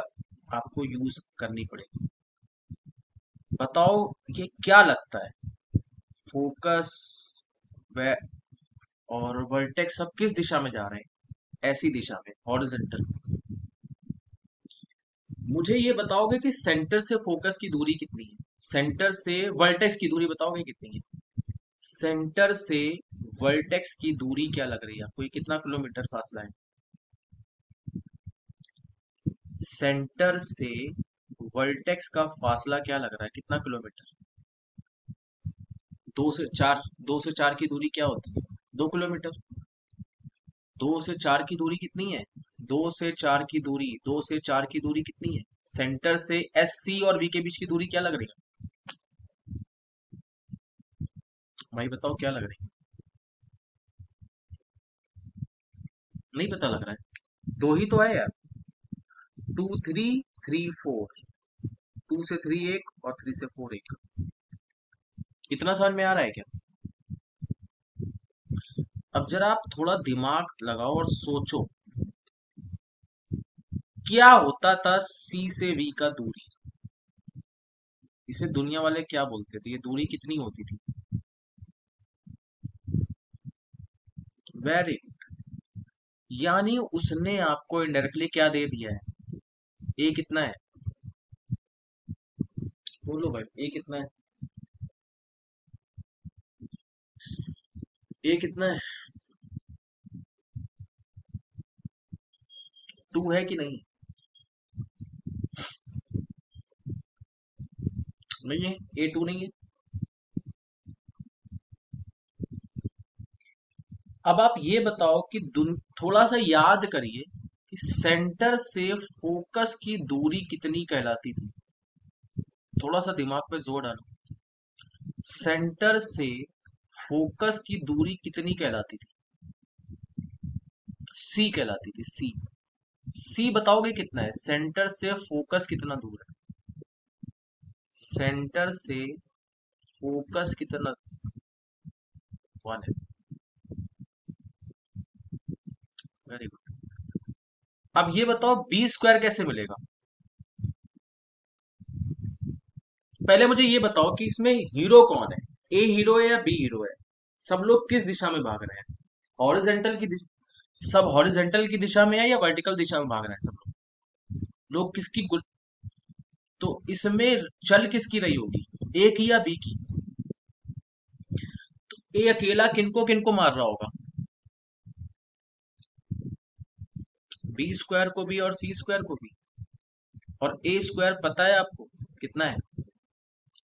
आपको यूज करनी पड़ेगी। बताओ ये क्या लगता है? फोकस वे और वर्टेक्स सब किस दिशा में जा रहे हैं? ऐसी दिशा में, हॉरिजेंटल। मुझे ये बताओगे कि सेंटर से फोकस की दूरी कितनी है? सेंटर से वर्टेक्स की दूरी बताओगे कितनी है? सेंटर से वर्टेक्स की दूरी क्या लग रही है आपको? ये कितना किलोमीटर फासला है? सेंटर से वर्टेक्स का फासला क्या लग रहा है, कितना किलोमीटर? 2 से 4, 2 से 4 की दूरी क्या होती है? 2 किलोमीटर। 2 से 4 की दूरी कितनी है? 2 से 4 कितनी है? सेंटर से एस सी और वी के बीच की दूरी क्या लग रही है? भाई बताओ क्या लग रही है? नहीं पता लग रहा है? दो ही तो है यार। 2 3 3 4। 2 से 3 एक और 3 से 4 एक। इतना समझ में आ रहा है क्या? अब जरा आप थोड़ा दिमाग लगाओ और सोचो, क्या होता था सी से वी का दूरी? इसे दुनिया वाले क्या बोलते थे? ये दूरी कितनी होती थी? वेरी, यानी उसने आपको इनडायरेक्टली क्या दे दिया है? ए कितना है? बोलो भाई, ए कितना है? ए कितना है? 2 है कि नहीं? नहीं है, A2 नहीं है। अब आप ये बताओ कि थोड़ा सा याद करिए कि सेंटर से फोकस की दूरी कितनी कहलाती थी। थोड़ा सा दिमाग पे जोर डालो। सेंटर से फोकस की दूरी कितनी कहलाती थी? सी कहलाती थी, सी। सी बताओगे कितना है? सेंटर से फोकस कितना दूर है? सेंटर से फोकस कितना? 1 है। Very good. अब ये बताओ बी स्क्वायर कैसे मिलेगा? पहले मुझे ये बताओ कि इसमें हीरो कौन है? ए हीरो है या बी हीरो है? सब लोग किस दिशा में भाग रहे हैं? हॉरिजेंटल की दिशा, सब हॉरिजेंटल की दिशा में है या वर्टिकल दिशा में भाग रहे हैं सब लोग? लोग किसकी तो इसमें चल किसकी रही होगी? ए की या बी की? ए अकेला किनको किनको मार रहा होगा? बी स्क्वायर को भी और सी स्क्वायर को भी। और ए स्क्वायर पता है आपको कितना है?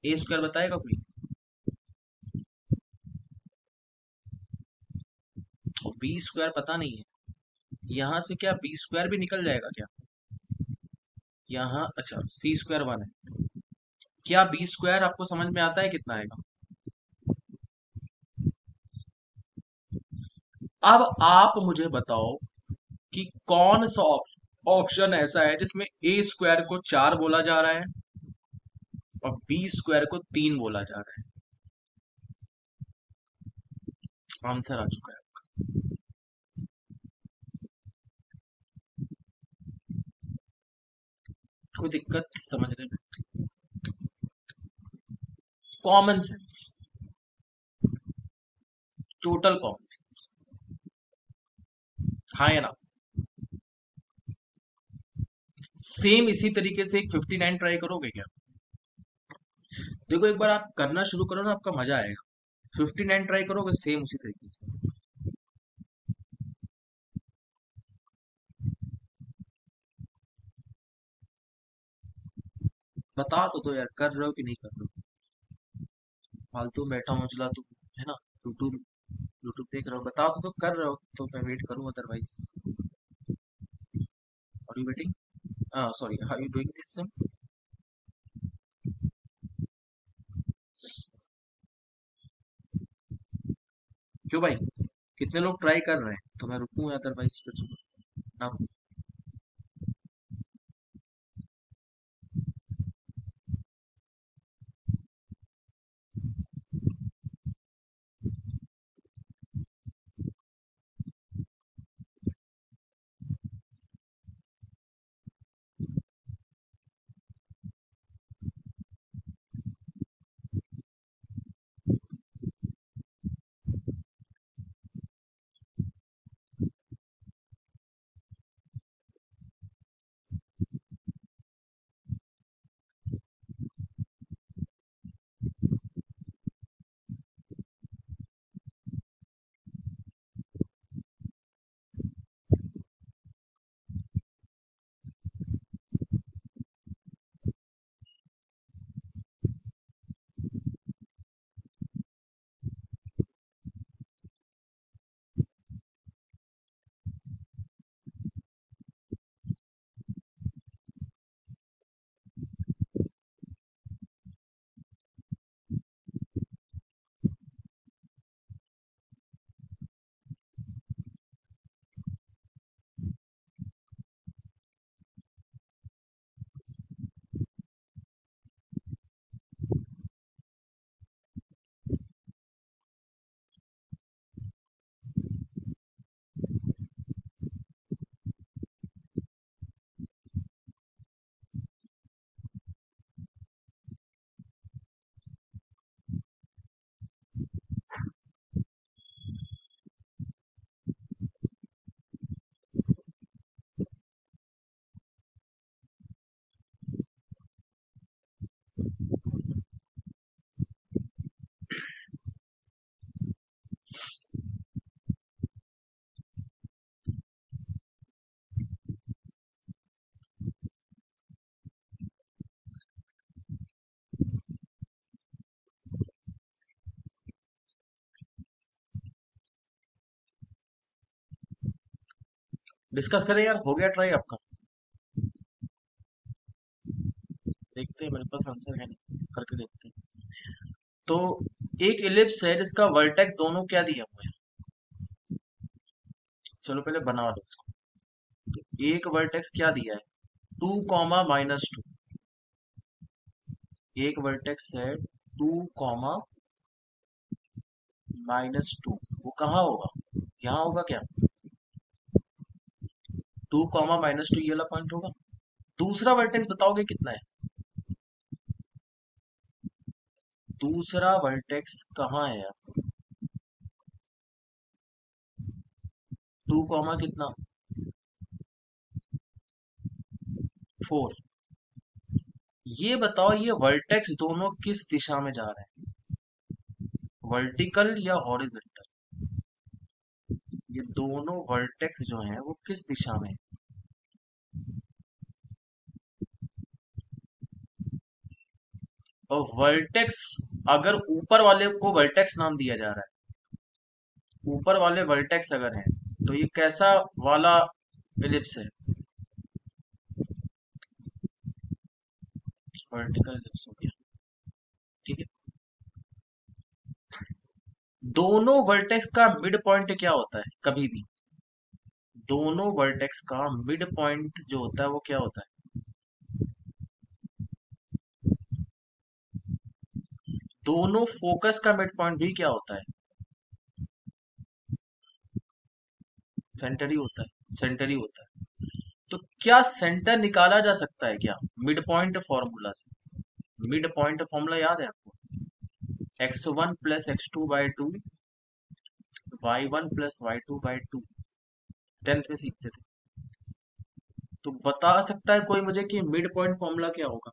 ए स्क्वायर बताएगा कोई? और बी स्क्वायर पता नहीं है। यहां से क्या बी स्क्वायर भी निकल जाएगा क्या? यहाँ अच्छा, सी स्क्वायर 1 है। क्या बी स्क्वायर आपको समझ में आता है कितना आएगा? अब आप मुझे बताओ कि कौन सा ऑप्शन ऐसा है जिसमें ए स्क्वायर को 4 बोला जा रहा है और बी स्क्वायर को 3 बोला जा रहा है? आंसर आ चुका है। कोई दिक्कत समझने में? Common sense, total common sense. हाँ या ना? सेम इसी तरीके से एक 59 ट्राई करोगे क्या? देखो एक बार आप करना शुरू करो ना, आपका मजा आएगा। 59 ट्राई करोगे सेम उसी तरीके से। बता तो दो यार, कर रहे हो कि नहीं कर रहे हो? फालतू बैठा हूँ चला तू, है ना? यूट्यूब, यूट्यूब देख रहे हो? बता तो कर रहे हो तो मैं वेट करूँ, otherwise. Are you waiting? Sorry, how you doing this? क्यों भाई, कितने लोग ट्राई कर रहे हैं तो मैं रुकूं, अदरवाइज फिर ना रुकूं? डिस्कस करें यार, हो गया ट्राई आपका? देखते हैं, मेरे पास आंसर है नहीं, करके देखते हैं। तो एक इलिप्स है जिसका वर्टेक्स दोनों क्या दिया हुआ है, चलो पहले बना लो इसको। एक वर्टेक्स क्या दिया है, 2, -2। एक वर्टेक्स है 2, -2। वो कहाँ होगा, यहाँ होगा क्या? 2, -2 ये वाला पॉइंट होगा। दूसरा वर्टेक्स बताओगे कितना है? दूसरा वर्टेक्स कहाँ है यार? 2, कितना, 4। ये बताओ ये वर्टेक्स दोनों किस दिशा में जा रहे हैं, वर्टिकल या हॉरिजॉन्टल? ये दोनों वर्टेक्स जो हैं वो किस दिशा में है? और वर्टेक्स, अगर ऊपर वाले को वर्टेक्स नाम दिया जा रहा है, ऊपर वाले वर्टेक्स अगर हैं, तो ये कैसा वाला एलिप्स है? वर्टिकल एलिप्स हो गया। ठीक है। दोनों वर्टेक्स का मिड पॉइंट क्या होता है कभी भी? दोनों वर्टेक्स का मिड पॉइंट जो होता है वो क्या होता है? दोनों फोकस का मिड पॉइंट भी क्या होता है? सेंटर ही होता है, सेंटर ही होता है। तो क्या सेंटर निकाला जा सकता है क्या मिड पॉइंट फॉर्मूला से? मिड पॉइंट फॉर्मूला याद है आपको? x1 + x2/2, y1 + y2/2। 10th में सीखते थे। तो बता सकता है कोई मुझे कि मिड पॉइंट फॉर्मूला क्या होगा?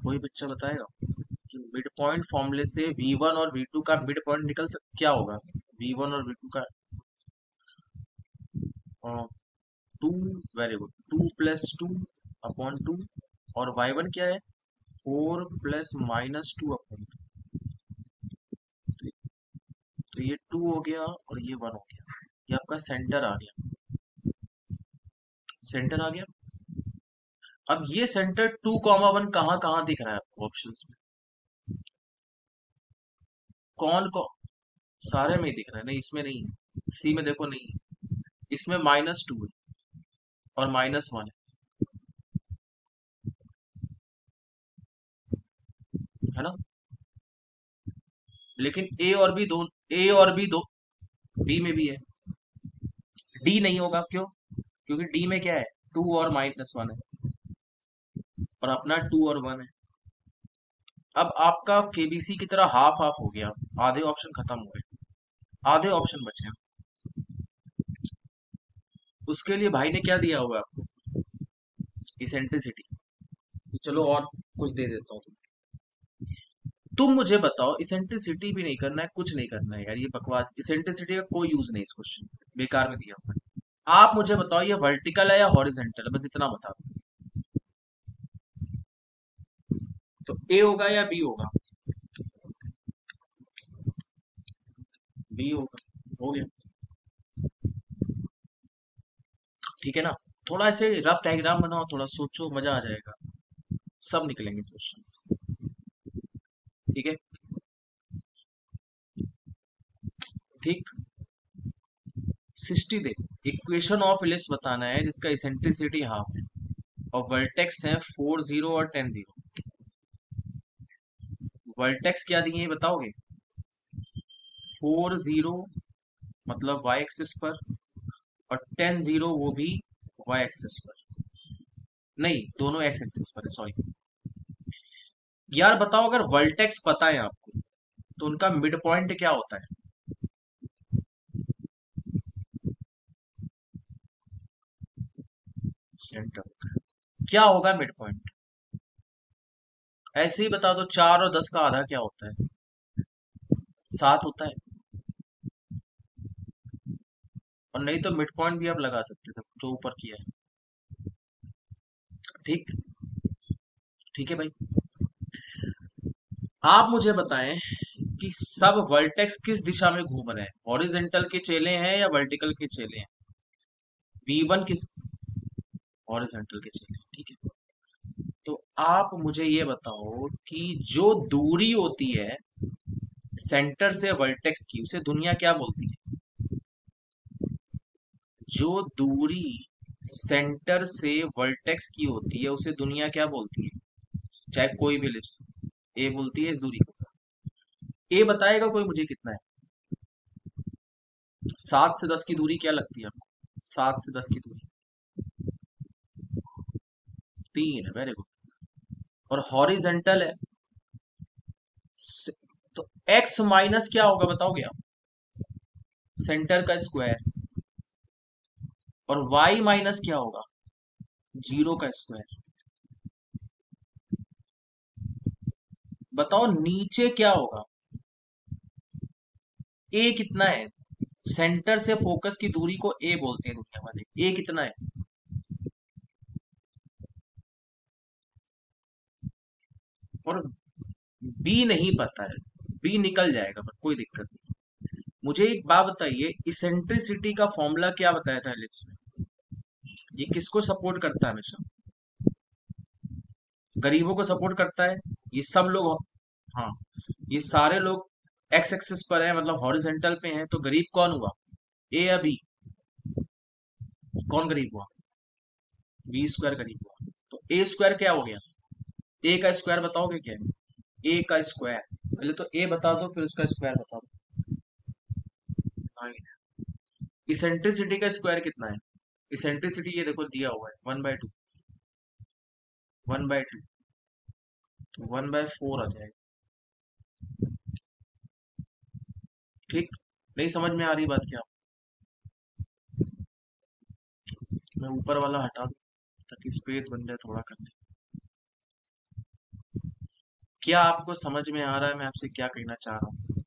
कोई बच्चा बताएगा कि मिड पॉइंट फॉर्मूले से V1 और V2 का मिड पॉइंट क्या होगा? V1 और V2 का 2, वेरी गुड, 2 + 2/2। और y1 क्या है, 4 + -2/2। तो ये 2 हो गया और ये 1 हो गया। ये आपका सेंटर आ गया, सेंटर आ गया। अब ये सेंटर 2, 1 कहाँ कहाँ दिख रहा है आपको ऑप्शंस में? कौन कौन? सारे में ही दिख रहा है, नहीं इसमें नहीं है, सी में देखो नहीं है, इसमें -2 है और -1 है ना? लेकिन ए और बी दो, डी में भी है। डी नहीं होगा, क्यों? क्योंकि डी में क्या है, 2 और -1 है, और अपना 2 और 1 है। अब आपका केबीसी की तरह हाफ हाफ हो गया, आधे ऑप्शन खत्म हो गए, आधे ऑप्शन बचे हैं। उसके लिए भाई ने क्या दिया हुआ है आपको, इसेंट्रिसिटी। चलो और कुछ दे देता हूँ। तुम मुझे बताओ, इसेंट्रिसिटी भी नहीं करना है, कुछ नहीं करना है यार, ये बकवास, इसेंट्रिसिटी का कोई यूज नहीं इस क्वेश्चन, बेकार में दिया हुआ है। आप मुझे बताओ ये वर्टिकल है या हॉरिजेंटल है, बस इतना बता दो। तो ए होगा या बी होगा? बी होगा, हो गया। ठीक है ना? थोड़ा ऐसे रफ डायग्राम बनाओ, थोड़ा सोचो, मजा आ जाएगा, सब निकलेंगे क्वेश्चंस। ठीक है। ठीक। 60 दे, इक्वेशन ऑफ इलिप्स बताना है जिसका इसेंट्रिसिटी हाफ है और वर्टेक्स है 4, 0 और 10, 0। वर्टेक्स क्या दिए बताओगे? 4, 0 मतलब y एक्सिस पर, और 10, 0 वो भी y एक्सिस पर, नहीं दोनों x एक्सिस पर है, सॉरी। यार बताओ, अगर वर्टेक्स पता है आपको तो उनका मिड पॉइंट क्या होता है? सेंटर होता है। क्या होगा मिड पॉइंट? ऐसे ही बता दो, 4 और 10 का आधा क्या होता है? 7 होता है। और नहीं तो मिड पॉइंट भी आप लगा सकते थे जो ऊपर किया है। ठीक। ठीक है भाई। आप मुझे बताएं कि सब वर्टेक्स किस दिशा में घूम रहे हैं, हॉरिजेंटल के चेले हैं या वर्टिकल के चेले हैं। V1 किस, हॉरिजेंटल के चेले हैं, ठीक है। तो आप मुझे ये बताओ कि जो दूरी होती है सेंटर से वर्टेक्स की, उसे दुनिया क्या बोलती है। जो दूरी सेंटर से वर्टेक्स की होती है उसे दुनिया क्या बोलती है, चाहे कोई भी लिप्स। ए बोलती है इस दूरी को। ए बताएगा कोई मुझे कितना है। 7 से 10 की दूरी क्या लगती है आपको, 7 से 10 की दूरी 3 है, वेरी गुड। और हॉरिजेंटल है तो x माइनस क्या होगा बताओगे आप, सेंटर का स्क्वायर। और y माइनस क्या होगा, 0 का स्क्वायर। बताओ नीचे क्या होगा, a कितना है, सेंटर से फोकस की दूरी को a बोलते हैं दुनिया वाले, a कितना है। और b नहीं पता है, b निकल जाएगा पर कोई दिक्कत नहीं। मुझे एक बात बताइए, इसेंट्रिसिटी का फॉर्मूला क्या बताया था एलिप्स में, ये किसको सपोर्ट करता है हमेशा, गरीबों को सपोर्ट करता है। ये सब लोग, हाँ, ये सारे लोग एक्स एक्सिस पर है, मतलब हॉरिजेंटल पे हैं, तो गरीब कौन हुआ, ए या बी, कौन गरीब हुआ, बी स्क्वायर गरीब हुआ। तो ए स्क्वायर क्या हो गया, ए का स्क्वायर बताओगे क्या है, ए का स्क्वायर, पहले तो ए बता दो फिर उसका स्क्वायर बता दो। 9। इसेंट्रिसिटी का स्क्वायर कितना है, इसेंट्रिसिटी ये देखो दिया हुआ है 1/2, 1/2, तो 1/4 आ जाएगा। ठीक, नहीं समझ में आ रही बात क्या, मैं ऊपर वाला हटा दूं ताकि स्पेस बन जाए थोड़ा करने। क्या आपको समझ में आ रहा है मैं आपसे क्या कहना चाह रहा हूँ,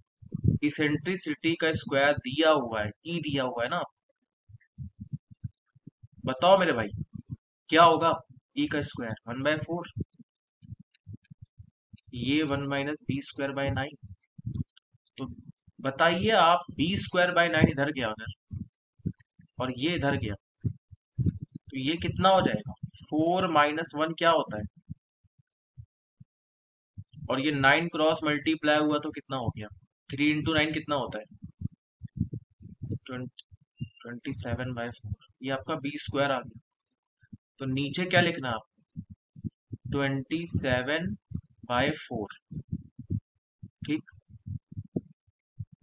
इसेंट्रिसिटी का स्क्वायर दिया हुआ है, ई दिया हुआ है ना, बताओ मेरे भाई क्या होगा, ई का स्क्वायर 1/4, ये 1 - b²/9। तो बताइए आप, b²/9 इधर गया उधर और ये इधर गया, तो ये कितना हो जाएगा, 4 - 1 क्या होता है, और ये 9 क्रॉस मल्टीप्लाई हुआ तो कितना हो गया, 3 × 9 कितना होता है, 27/4, ये आपका b² आ गया। तो नीचे क्या लिखना है आप, 27/4, ठीक।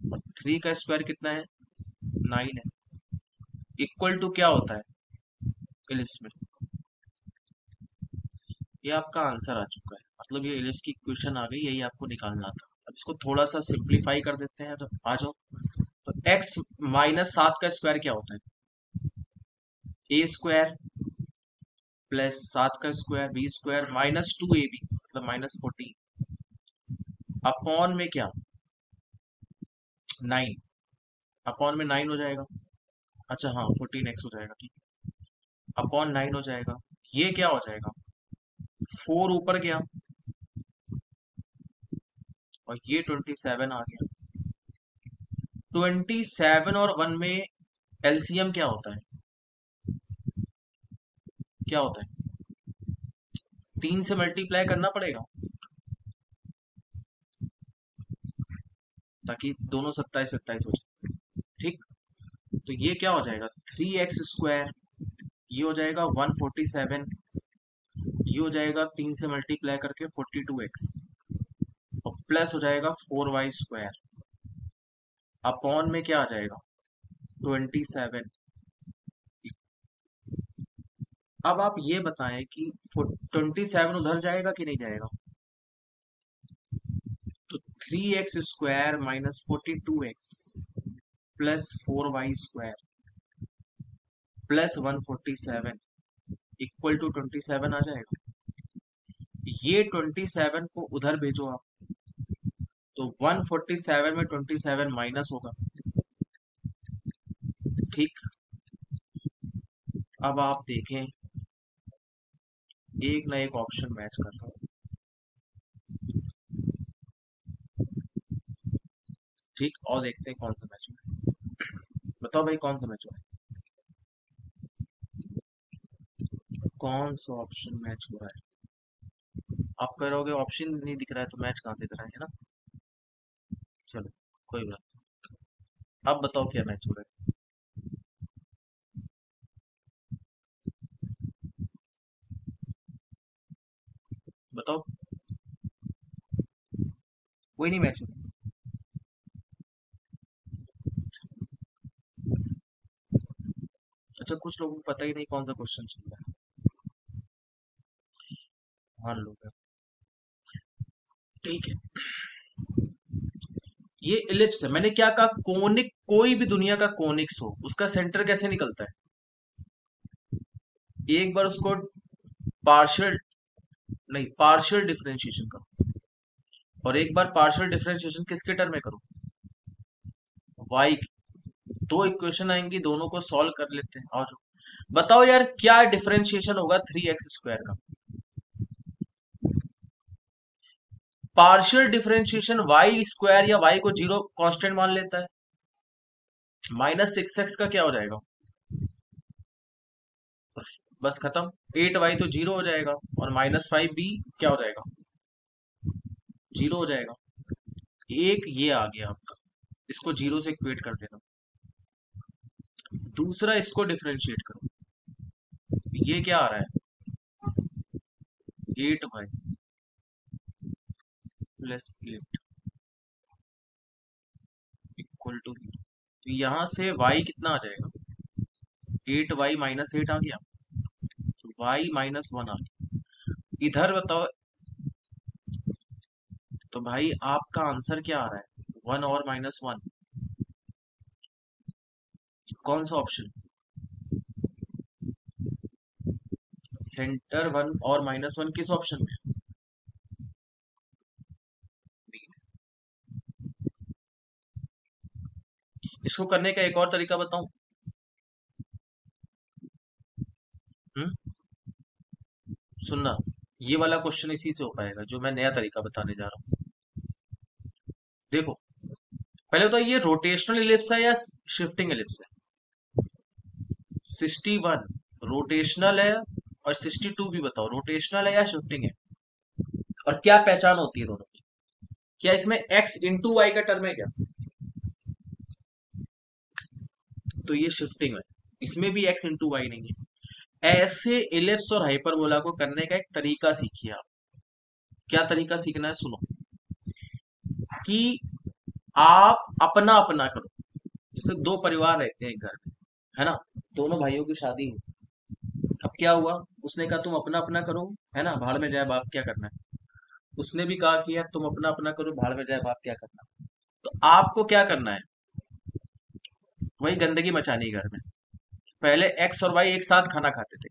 और 3 का स्क्वायर कितना है, 9 है, इक्वल टू क्या होता है इलिप्स में, ये आपका आंसर आ चुका है, मतलब ये इलिप्स की इक्वेशन आ गई, यही आपको निकालना था। अब इसको थोड़ा सा सिंप्लीफाई कर देते हैं, तो आ जाओ। तो x - 7 का स्क्वायर क्या होता है, a² प्लस 7 का स्क्वायर b² -2ab मतलब -14 अपॉन में क्या, 9, अपॉन में 9 हो जाएगा, अच्छा हाँ 14x हो जाएगा, ठीक, अपॉन 9 हो जाएगा, ये क्या हो जाएगा, 4 ऊपर गया और ये 27 आ गया। 27 और 1 में एलसीएम क्या होता है, क्या होता है, 3 से मल्टीप्लाई करना पड़ेगा ताकि दोनों 27 27 हो जाए, ठीक। तो ये क्या हो जाएगा, 3x², ये हो जाएगा 147, ये हो जाएगा 3 से मल्टीप्लाई करके 42x, और प्लस हो जाएगा 4y² अपॉन में क्या आ जाएगा, 27। अब आप ये बताएं कि 27 उधर जाएगा कि नहीं जाएगा, तो 3x² -42x plus 4y² plus 147 equal to 27 आ जाएगा। ये 27 को उधर भेजो आप, तो 147 में 27 माइनस होगा, ठीक। अब आप देखें, एक ना एक ऑप्शन मैच कर रहा है, ठीक, और देखते हैं कौन सा मैच हो रहा है। बताओ भाई कौन सा मैच हो रहा है, कौन सा ऑप्शन मैच हो रहा है। आप कह रहे ऑप्शन नहीं दिख रहा है तो मैच कहाँ से कराएं, है ना। चलो, कोई बात नहीं। अब बताओ क्या मैच हो रहा है। बताओ, कोई नहीं मैच हो रहा। अच्छा, कुछ लोगों को पता ही नहीं कौन सा क्वेश्चन चल रहा है। मान लो क्या। ठीक है, ये इलिप्स है। मैंने क्या कहा, कोनिक, कोई भी दुनिया का कोनिक्स हो उसका सेंटर कैसे निकलता है। एक बार उसको पार्शियल, नहीं पार्शियल डिफरेंशिएशन करो, और एक बार पार्शियल डिफरेंशिएशन किसके टर्म में करो, वाई। दो इक्वेशन आएंगी, दोनों को सॉल्व कर लेते हैं। और बताओ यार क्या डिफरेंशिएशन होगा 3x स्क्वायर का। पार्शियल डिफरेंशिएशन वाई स्क्वायर या वाई को जीरो कांस्टेंट मान लेता है। -6x का क्या हो जाएगा, बस खत्म। 8y तो जीरो हो जाएगा, और -5b क्या हो जाएगा, जीरो हो जाएगा। एक ये आ गया आपका, इसको जीरो से इक्वेट कर देना। दूसरा इसको डिफरेंशिएट करो, ये क्या आ रहा है, 8y प्लस 8 इक्वल टू 0। तो यहां से y कितना आ जाएगा, 8y -8 आ गया, तो y -1 आ गया। इधर बताओ, तो भाई आपका आंसर क्या आ रहा है, 1 और -1, कौन सा ऑप्शन, सेंटर 1 और -1 किस ऑप्शन में है? इसको करने का एक और तरीका बताऊं। हम्म, सुनना, ये वाला क्वेश्चन इसी से हो पाएगा जो मैं नया तरीका बताने जा रहा हूँ। देखो, पहले तो ये रोटेशनल इलिप्स है या शिफ्टिंग इलिप्स है। 61 रोटेशनल है, और 62 भी बताओ रोटेशनल है या शिफ्टिंग है, और क्या पहचान होती है दोनों की। क्या इसमें x इंटू वाई का टर्म है क्या, तो ये शिफ्टिंग है। इसमें भी x इंटू वाई नहीं है। ऐसे इलिप्स और हाइपरबोला को करने का एक तरीका सीखिए आप। क्या तरीका सीखना है, सुनो, कि आप अपना अपना करो। जैसे दो परिवार रहते हैं घर में, है ना, दोनों भाइयों की शादी है। अब क्या हुआ, उसने कहा तुम अपना अपना करो, है ना, भाड़ में जाए बाप क्या करना है। उसने भी कहा कि यार तुम अपना अपना करो, भाड़ में जाए बाप क्या करना। तो आपको क्या करना है, वही गंदगी मचानी है घर में। पहले एक्स और वाई एक साथ खाना खाते थे,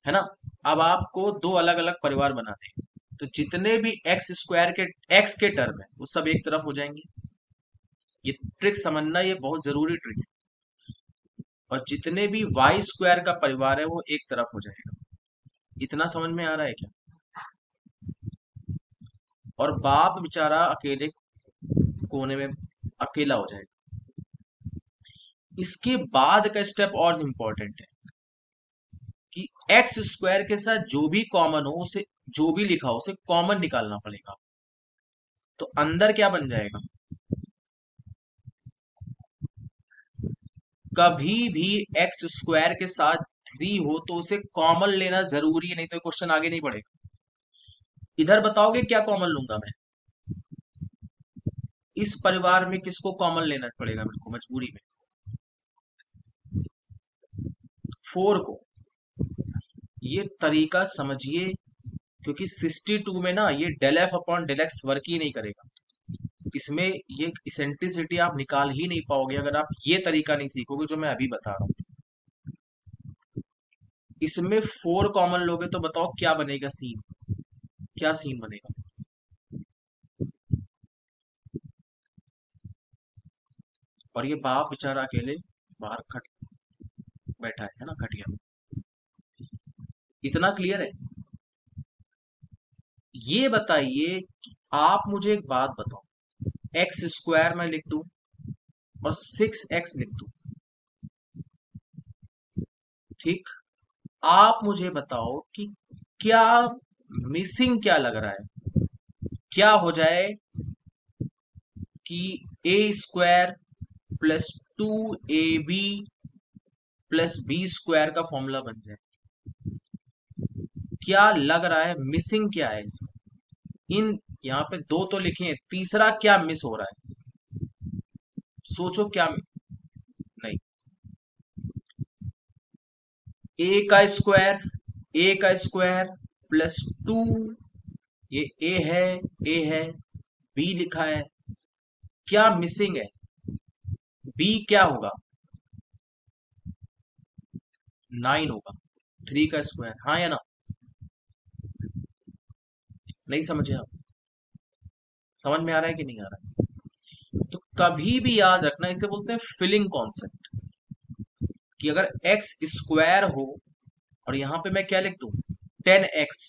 है ना। अब आपको दो अलग अलग परिवार बनाने हैं, तो जितने भी एक्स स्क्वायर के एक्स के टर्म है वो सब एक तरफ हो जाएंगे। ये ट्रिक समझना, ये बहुत जरूरी ट्रिक है। और जितने भी वाई स्क्वायर का परिवार है वो एक तरफ हो जाएगा। इतना समझ में आ रहा है क्या। और बाप बेचारा अकेले कोने में अकेला हो जाएगा। इसके बाद का स्टेप और इम्पोर्टेंट है, कि एक्स स्क्वायर के साथ जो भी कॉमन हो उसे, जो भी लिखा हो उसे कॉमन निकालना पड़ेगा। तो अंदर क्या बन जाएगा, कभी भी एक्स स्क्वायर के साथ 3 हो तो उसे कॉमन लेना जरूरी है, नहीं तो क्वेश्चन आगे नहीं बढ़ेगा। इधर बताओगे क्या कॉमन लूंगा मैं, इस परिवार में किसको कॉमन लेना पड़ेगा मेरे को मजबूरी में, 4 को। ये तरीका समझिए, क्योंकि 62 में ना ये del F upon del X work ही नहीं करेगा। इसमें ये इसेंट्रिसिटी आप निकाल ही नहीं पाओगे अगर आप ये तरीका नहीं सीखोगे जो मैं अभी बता रहा हूँ। इसमें 4 कॉमन लोगे तो बताओ क्या बनेगा सीन, क्या सीन बनेगा। और ये बाप बेचारा अकेले बाहर खट बैठा है ना, खटिया में। इतना क्लियर है। ये बताइए कि आप मुझे एक बात बताओ, एक्स स्क्वायर मैं लिख दूं और 6x लिख दूं, ठीक। आप मुझे बताओ कि क्या मिसिंग क्या लग रहा है, क्या हो जाए कि A square plus 2ab plus B square का फॉर्मूला बन जाए। क्या लग रहा है, मिसिंग क्या है इसमें? इन यहाँ पे दो तो लिखे हैं, तीसरा क्या मिस हो रहा है? सोचो क्या नहीं। ए का स्क्वायर प्लस 2, ये ए है, बी लिखा है, क्या मिसिंग है? बी क्या होगा? 9 होगा। 3 का स्क्वायर, हाँ या ना? नहीं समझे आप? समझ में आ रहा है कि नहीं आ रहा है? तो कभी भी याद रखना, इसे बोलते हैं फिलिंग कॉन्सेप्ट, कि अगर एक्स स्क्वायर हो और यहां पे मैं क्या लिख दूं 10x,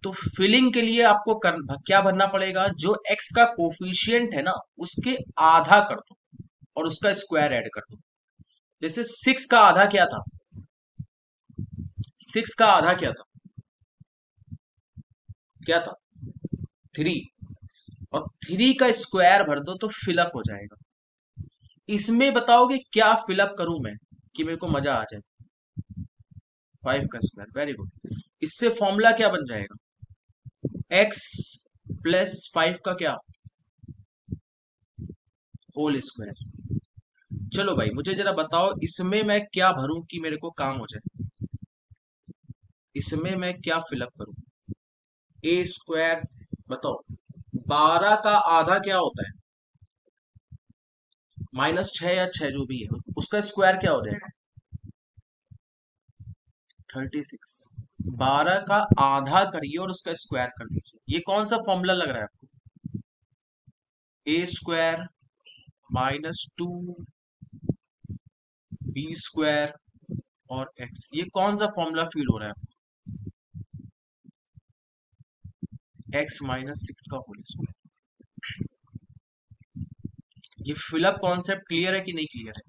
तो फिलिंग के लिए आपको क्या भरना पड़ेगा, जो x का कोफिशियंट है ना उसके आधा कर दो और उसका स्क्वायर ऐड कर दो। जैसे 6 का आधा क्या था, 6 का आधा क्या था, क्या था 3, और 3 का स्क्वायर भर दो तो फिलअप हो जाएगा। इसमें बताओगे क्या फिलअप करूं मैं कि मेरे को मजा आ जाए? 5 का स्क्वायर, वेरी गुड। इससे फॉर्मूला क्या बन जाएगा, x प्लस 5 का क्या होल स्क्वायर। चलो भाई मुझे जरा बताओ इसमें मैं क्या भरूं कि मेरे को काम हो जाए, इसमें मैं क्या फिलअप करूं? ए स्क्वायर, बताओ 12 का आधा क्या होता है, -6 या 6 जो भी है, उसका स्क्वायर क्या हो जाएगा 36। 12 का आधा करिए और उसका स्क्वायर कर दीजिए। ये कौन सा फॉर्मूला लग रहा है आपको? ए स्क्वायर -2 बी स्क्वायर और एक्स, ये कौन सा फॉर्मूला फील हो रहा है? एक्स -6 का होल स्क्वायर। ये फिलअप कॉन्सेप्ट क्लियर है कि नहीं क्लियर है?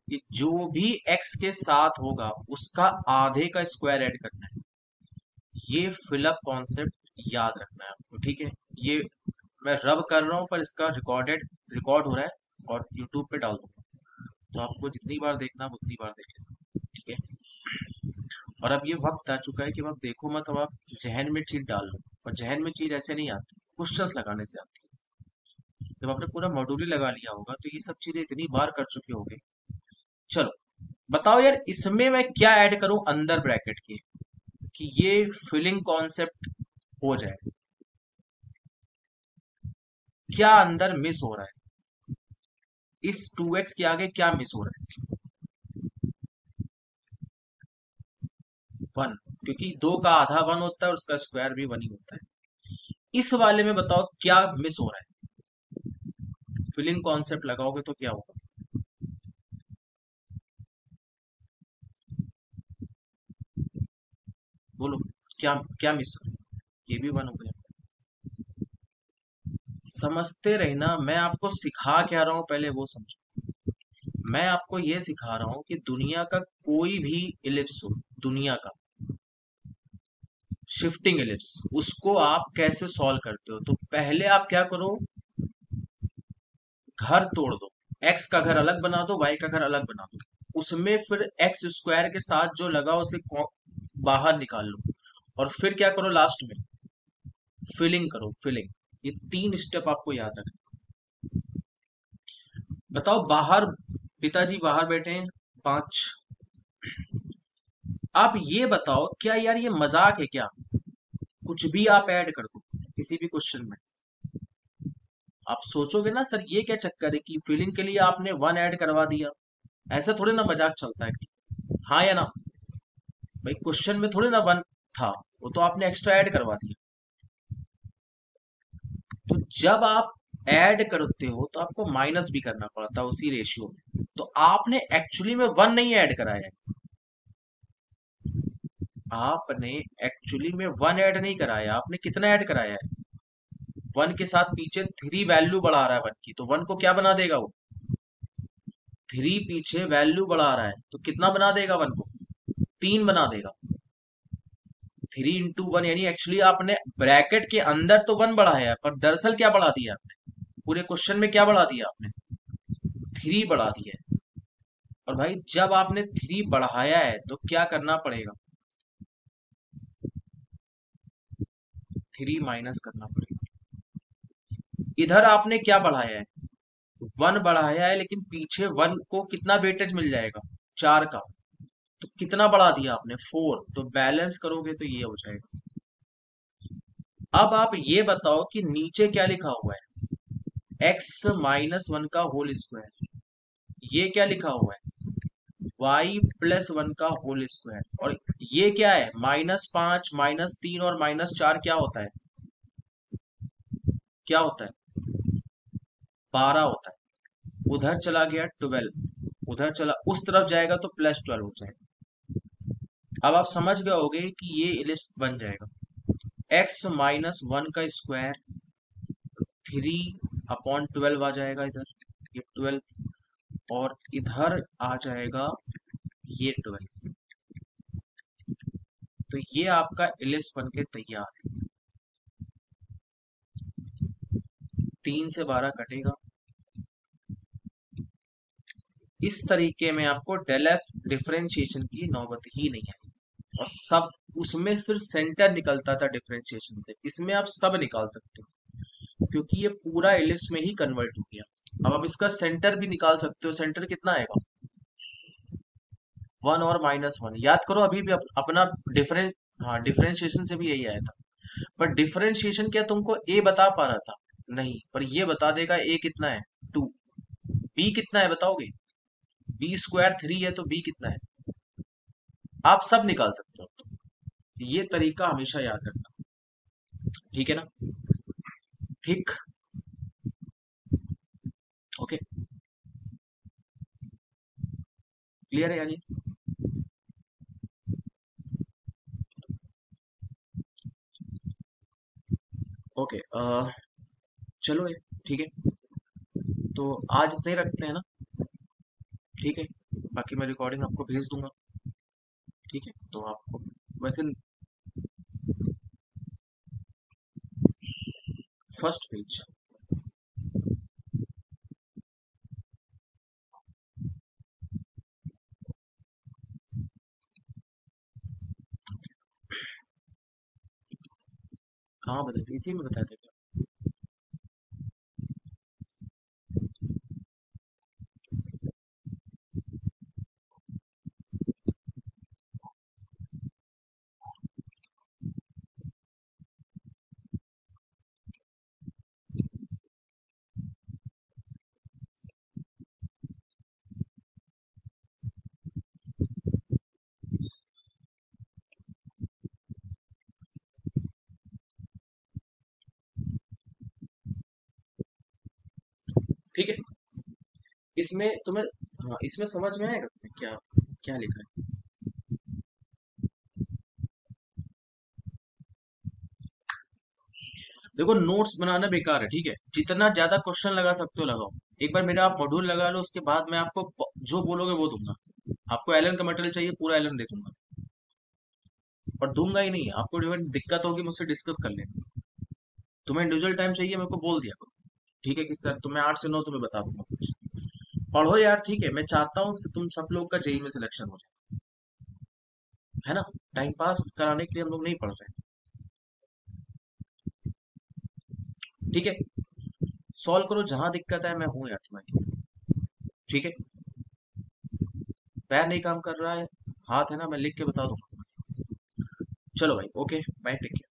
कि जो भी एक्स के साथ होगा उसका आधे का स्क्वायर ऐड करना है। ये फिलअप कॉन्सेप्ट याद रखना है आपको, ठीक है? ये मैं रब कर रहा हूं पर इसका रिकॉर्ड हो रहा है और यूट्यूब पे डाल दूंगा, तो आपको जितनी बार देखना है उतनी बार देख लेना, ठीक है? और अब ये वक्त आ चुका है कि अब आप देखो मत, अब आप जहन में चीज डाल लो, और जहन में चीज ऐसे नहीं आती, क्वेश्चंस लगाने से आती है। जब आपने पूरा मॉड्यूल ही लगा लिया होगा तो ये सब चीजें इतनी बार कर चुके होगे। चलो बताओ यार, इसमें मैं क्या ऐड करूं अंदर ब्रैकेट के कि ये फिलिंग कॉन्सेप्ट हो जाए? क्या अंदर मिस हो रहा है? इस 2x के आगे क्या मिस हो रहा है? 1, क्योंकि 2 का आधा 1 होता है और उसका स्क्वायर भी 1 ही होता है। इस वाले में बताओ क्या मिस हो रहा है? फिलिंग कॉन्सेप्ट लगाओगे तो क्या होगा? बोलो, क्या क्या मिस हो रहा है? ये भी 1 हो गया। समझते रहना, मैं आपको सिखा क्या रहा हूं पहले वो समझो। मैं आपको ये सिखा रहा हूं कि दुनिया का कोई भी इलिप्स हो, दुनिया का शिफ्टिंग एलिप्स, उसको आप कैसे सॉल्व करते हो? तो पहले आप क्या करो, घर तोड़ दो, एक्स का घर अलग बना दो, वाई का घर अलग बना दो, उसमें फिर एक्स स्क्वायर के साथ जो लगा उसे बाहर निकाल लो, और फिर क्या करो लास्ट में फिलिंग करो, फिलिंग। ये 3 स्टेप आपको याद रखना। बताओ बाहर, पिताजी बाहर बैठे हैं 5, आप ये बताओ क्या यार ये मजाक है क्या? कुछ भी आप ऐड कर दो किसी भी क्वेश्चन में, आप सोचोगे ना सर ये क्या चक्कर है कि फिलिंग के लिए आपने 1 ऐड करवा दिया, ऐसा थोड़े ना मजाक चलता है, हाँ या ना? भाई क्वेश्चन में थोड़े ना 1 था, वो तो आपने एक्स्ट्रा ऐड करवा दिया। तो जब आप ऐड करते हो तो आपको माइनस भी करना पड़ता है उसी रेशियो में, तो आपने एक्चुअली में 1 नहीं ऐड कराया है, आपने एक्चुअली में 1 ऐड नहीं कराया, आपने कितना ऐड कराया है वन के साथ पीछे थ्री वैल्यू बढ़ा रहा है वन की, तो वन को क्या बना देगा वो, थ्री पीछे वैल्यू बढ़ा रहा है तो कितना बना देगा वन को, तीन बना देगा। थ्री इंटू वन, यानी एक्चुअली आपने ब्रैकेट के अंदर तो वन बढ़ाया है, पर दरअसल क्या बढ़ा दिया आपने, पूरे क्वेश्चन में क्या बढ़ा दिया आपने, थ्री बढ़ा दिया है। और भाई जब आपने थ्री बढ़ाया है तो क्या करना पड़ेगा, थ्री माइनस करना पड़ेगा। इधर आपने क्या बढ़ाया है, वन बढ़ाया है, लेकिन पीछे वन को कितना वेटेज मिल जाएगा, चार का, तो कितना बढ़ा दिया आपने, फोर, तो बैलेंस करोगे तो ये हो जाएगा। अब आप ये बताओ कि नीचे क्या लिखा हुआ है, एक्स माइनस वन का होल स्क्वायर, ये क्या लिखा हुआ है, वाई प्लस वन का होल स्क्वायर, और ये क्या है, -5 -3 और -4 क्या होता है, क्या होता है, 12 होता है। उधर चला गया 12, उधर चला, उस तरफ जाएगा तो +12 हो जाएगा। अब आप समझ गए होगे कि ये इलिप्स बन जाएगा, x माइनस वन का स्क्वायर 3/12 आ जाएगा इधर, ये 12, और इधर आ जाएगा ये 12। तो ये आपका इलिप्स बन के तैयार है। 3 से 12 कटेगा। इस तरीके में आपको डेल एफ डिफरेंशिएशन की नौबत ही नहीं आई, और सब उसमें सिर्फ सेंटर निकलता था डिफरेंशिएशन से, इसमें आप सब निकाल सकते हो क्योंकि ये पूरा इलिप्स में ही कन्वर्ट हो गया। अब आप इसका सेंटर भी निकाल सकते हो, सेंटर कितना आएगा, 1 और -1, याद करो अभी भी अपना डिफरेंस, हाँ डिफरेंशिएशन से भी यही आया था। पर डिफरेंशिएशन क्या तुमको ए बता पा रहा था, नहीं, पर ये बता देगा ए कितना है, 2, बी कितना है बताओगे, बी स्क्वायर 3 है तो बी कितना है, आप सब निकाल सकते हो। ये तरीका हमेशा याद रखना, ठीक है ना, ठीक, ओके, क्लियर है यानी, ओके, चलो ये ठीक है, तो आज इतने ही रखते हैं ना, ठीक है, बाकी मैं रिकॉर्डिंग आपको भेज दूंगा, ठीक है, तो आपको वैसे फर्स्ट पेज, कहाँ बताए थे, इसी में बताए थे क्या, ठीक है, इसमें तुम्हें, हाँ इसमें समझ में आएगा तुम्हें क्या क्या लिखा है। देखो नोट्स बनाना बेकार है, ठीक है, जितना ज्यादा क्वेश्चन लगा सकते हो लगाओ, एक बार मेरा आप मॉड्यूल लगा लो, उसके बाद मैं आपको जो बोलोगे वो दूंगा। आपको एलन का मटेरियल चाहिए, पूरा एलन दे दूंगा, और दूंगा ही नहीं, आपको इवन दिक्कत होगी मुझसे डिस्कस कर लेना। तुम्हें इंडिविजुअल टाइम चाहिए, मेरे को बोल दिया करो, ठीक है कि सर तुम्हें 8 से 9 तुम्हें बता दूंगा कुछ, पढ़ो यार, ठीक है, मैं चाहता हूँ कि तुम सब लोग का जेई में सिलेक्शन हो जाए, है ना, टाइम पास कराने के लिए हम लोग नहीं पढ़ रहे हैं, ठीक है, सॉल्व करो, जहां दिक्कत है मैं हूं यार तुम्हारी, ठीक है, पैर नहीं काम कर रहा है, हाथ है ना, मैं लिख के बता दूंगा तुम्हें। चलो भाई, ओके बाय, टेक केयर।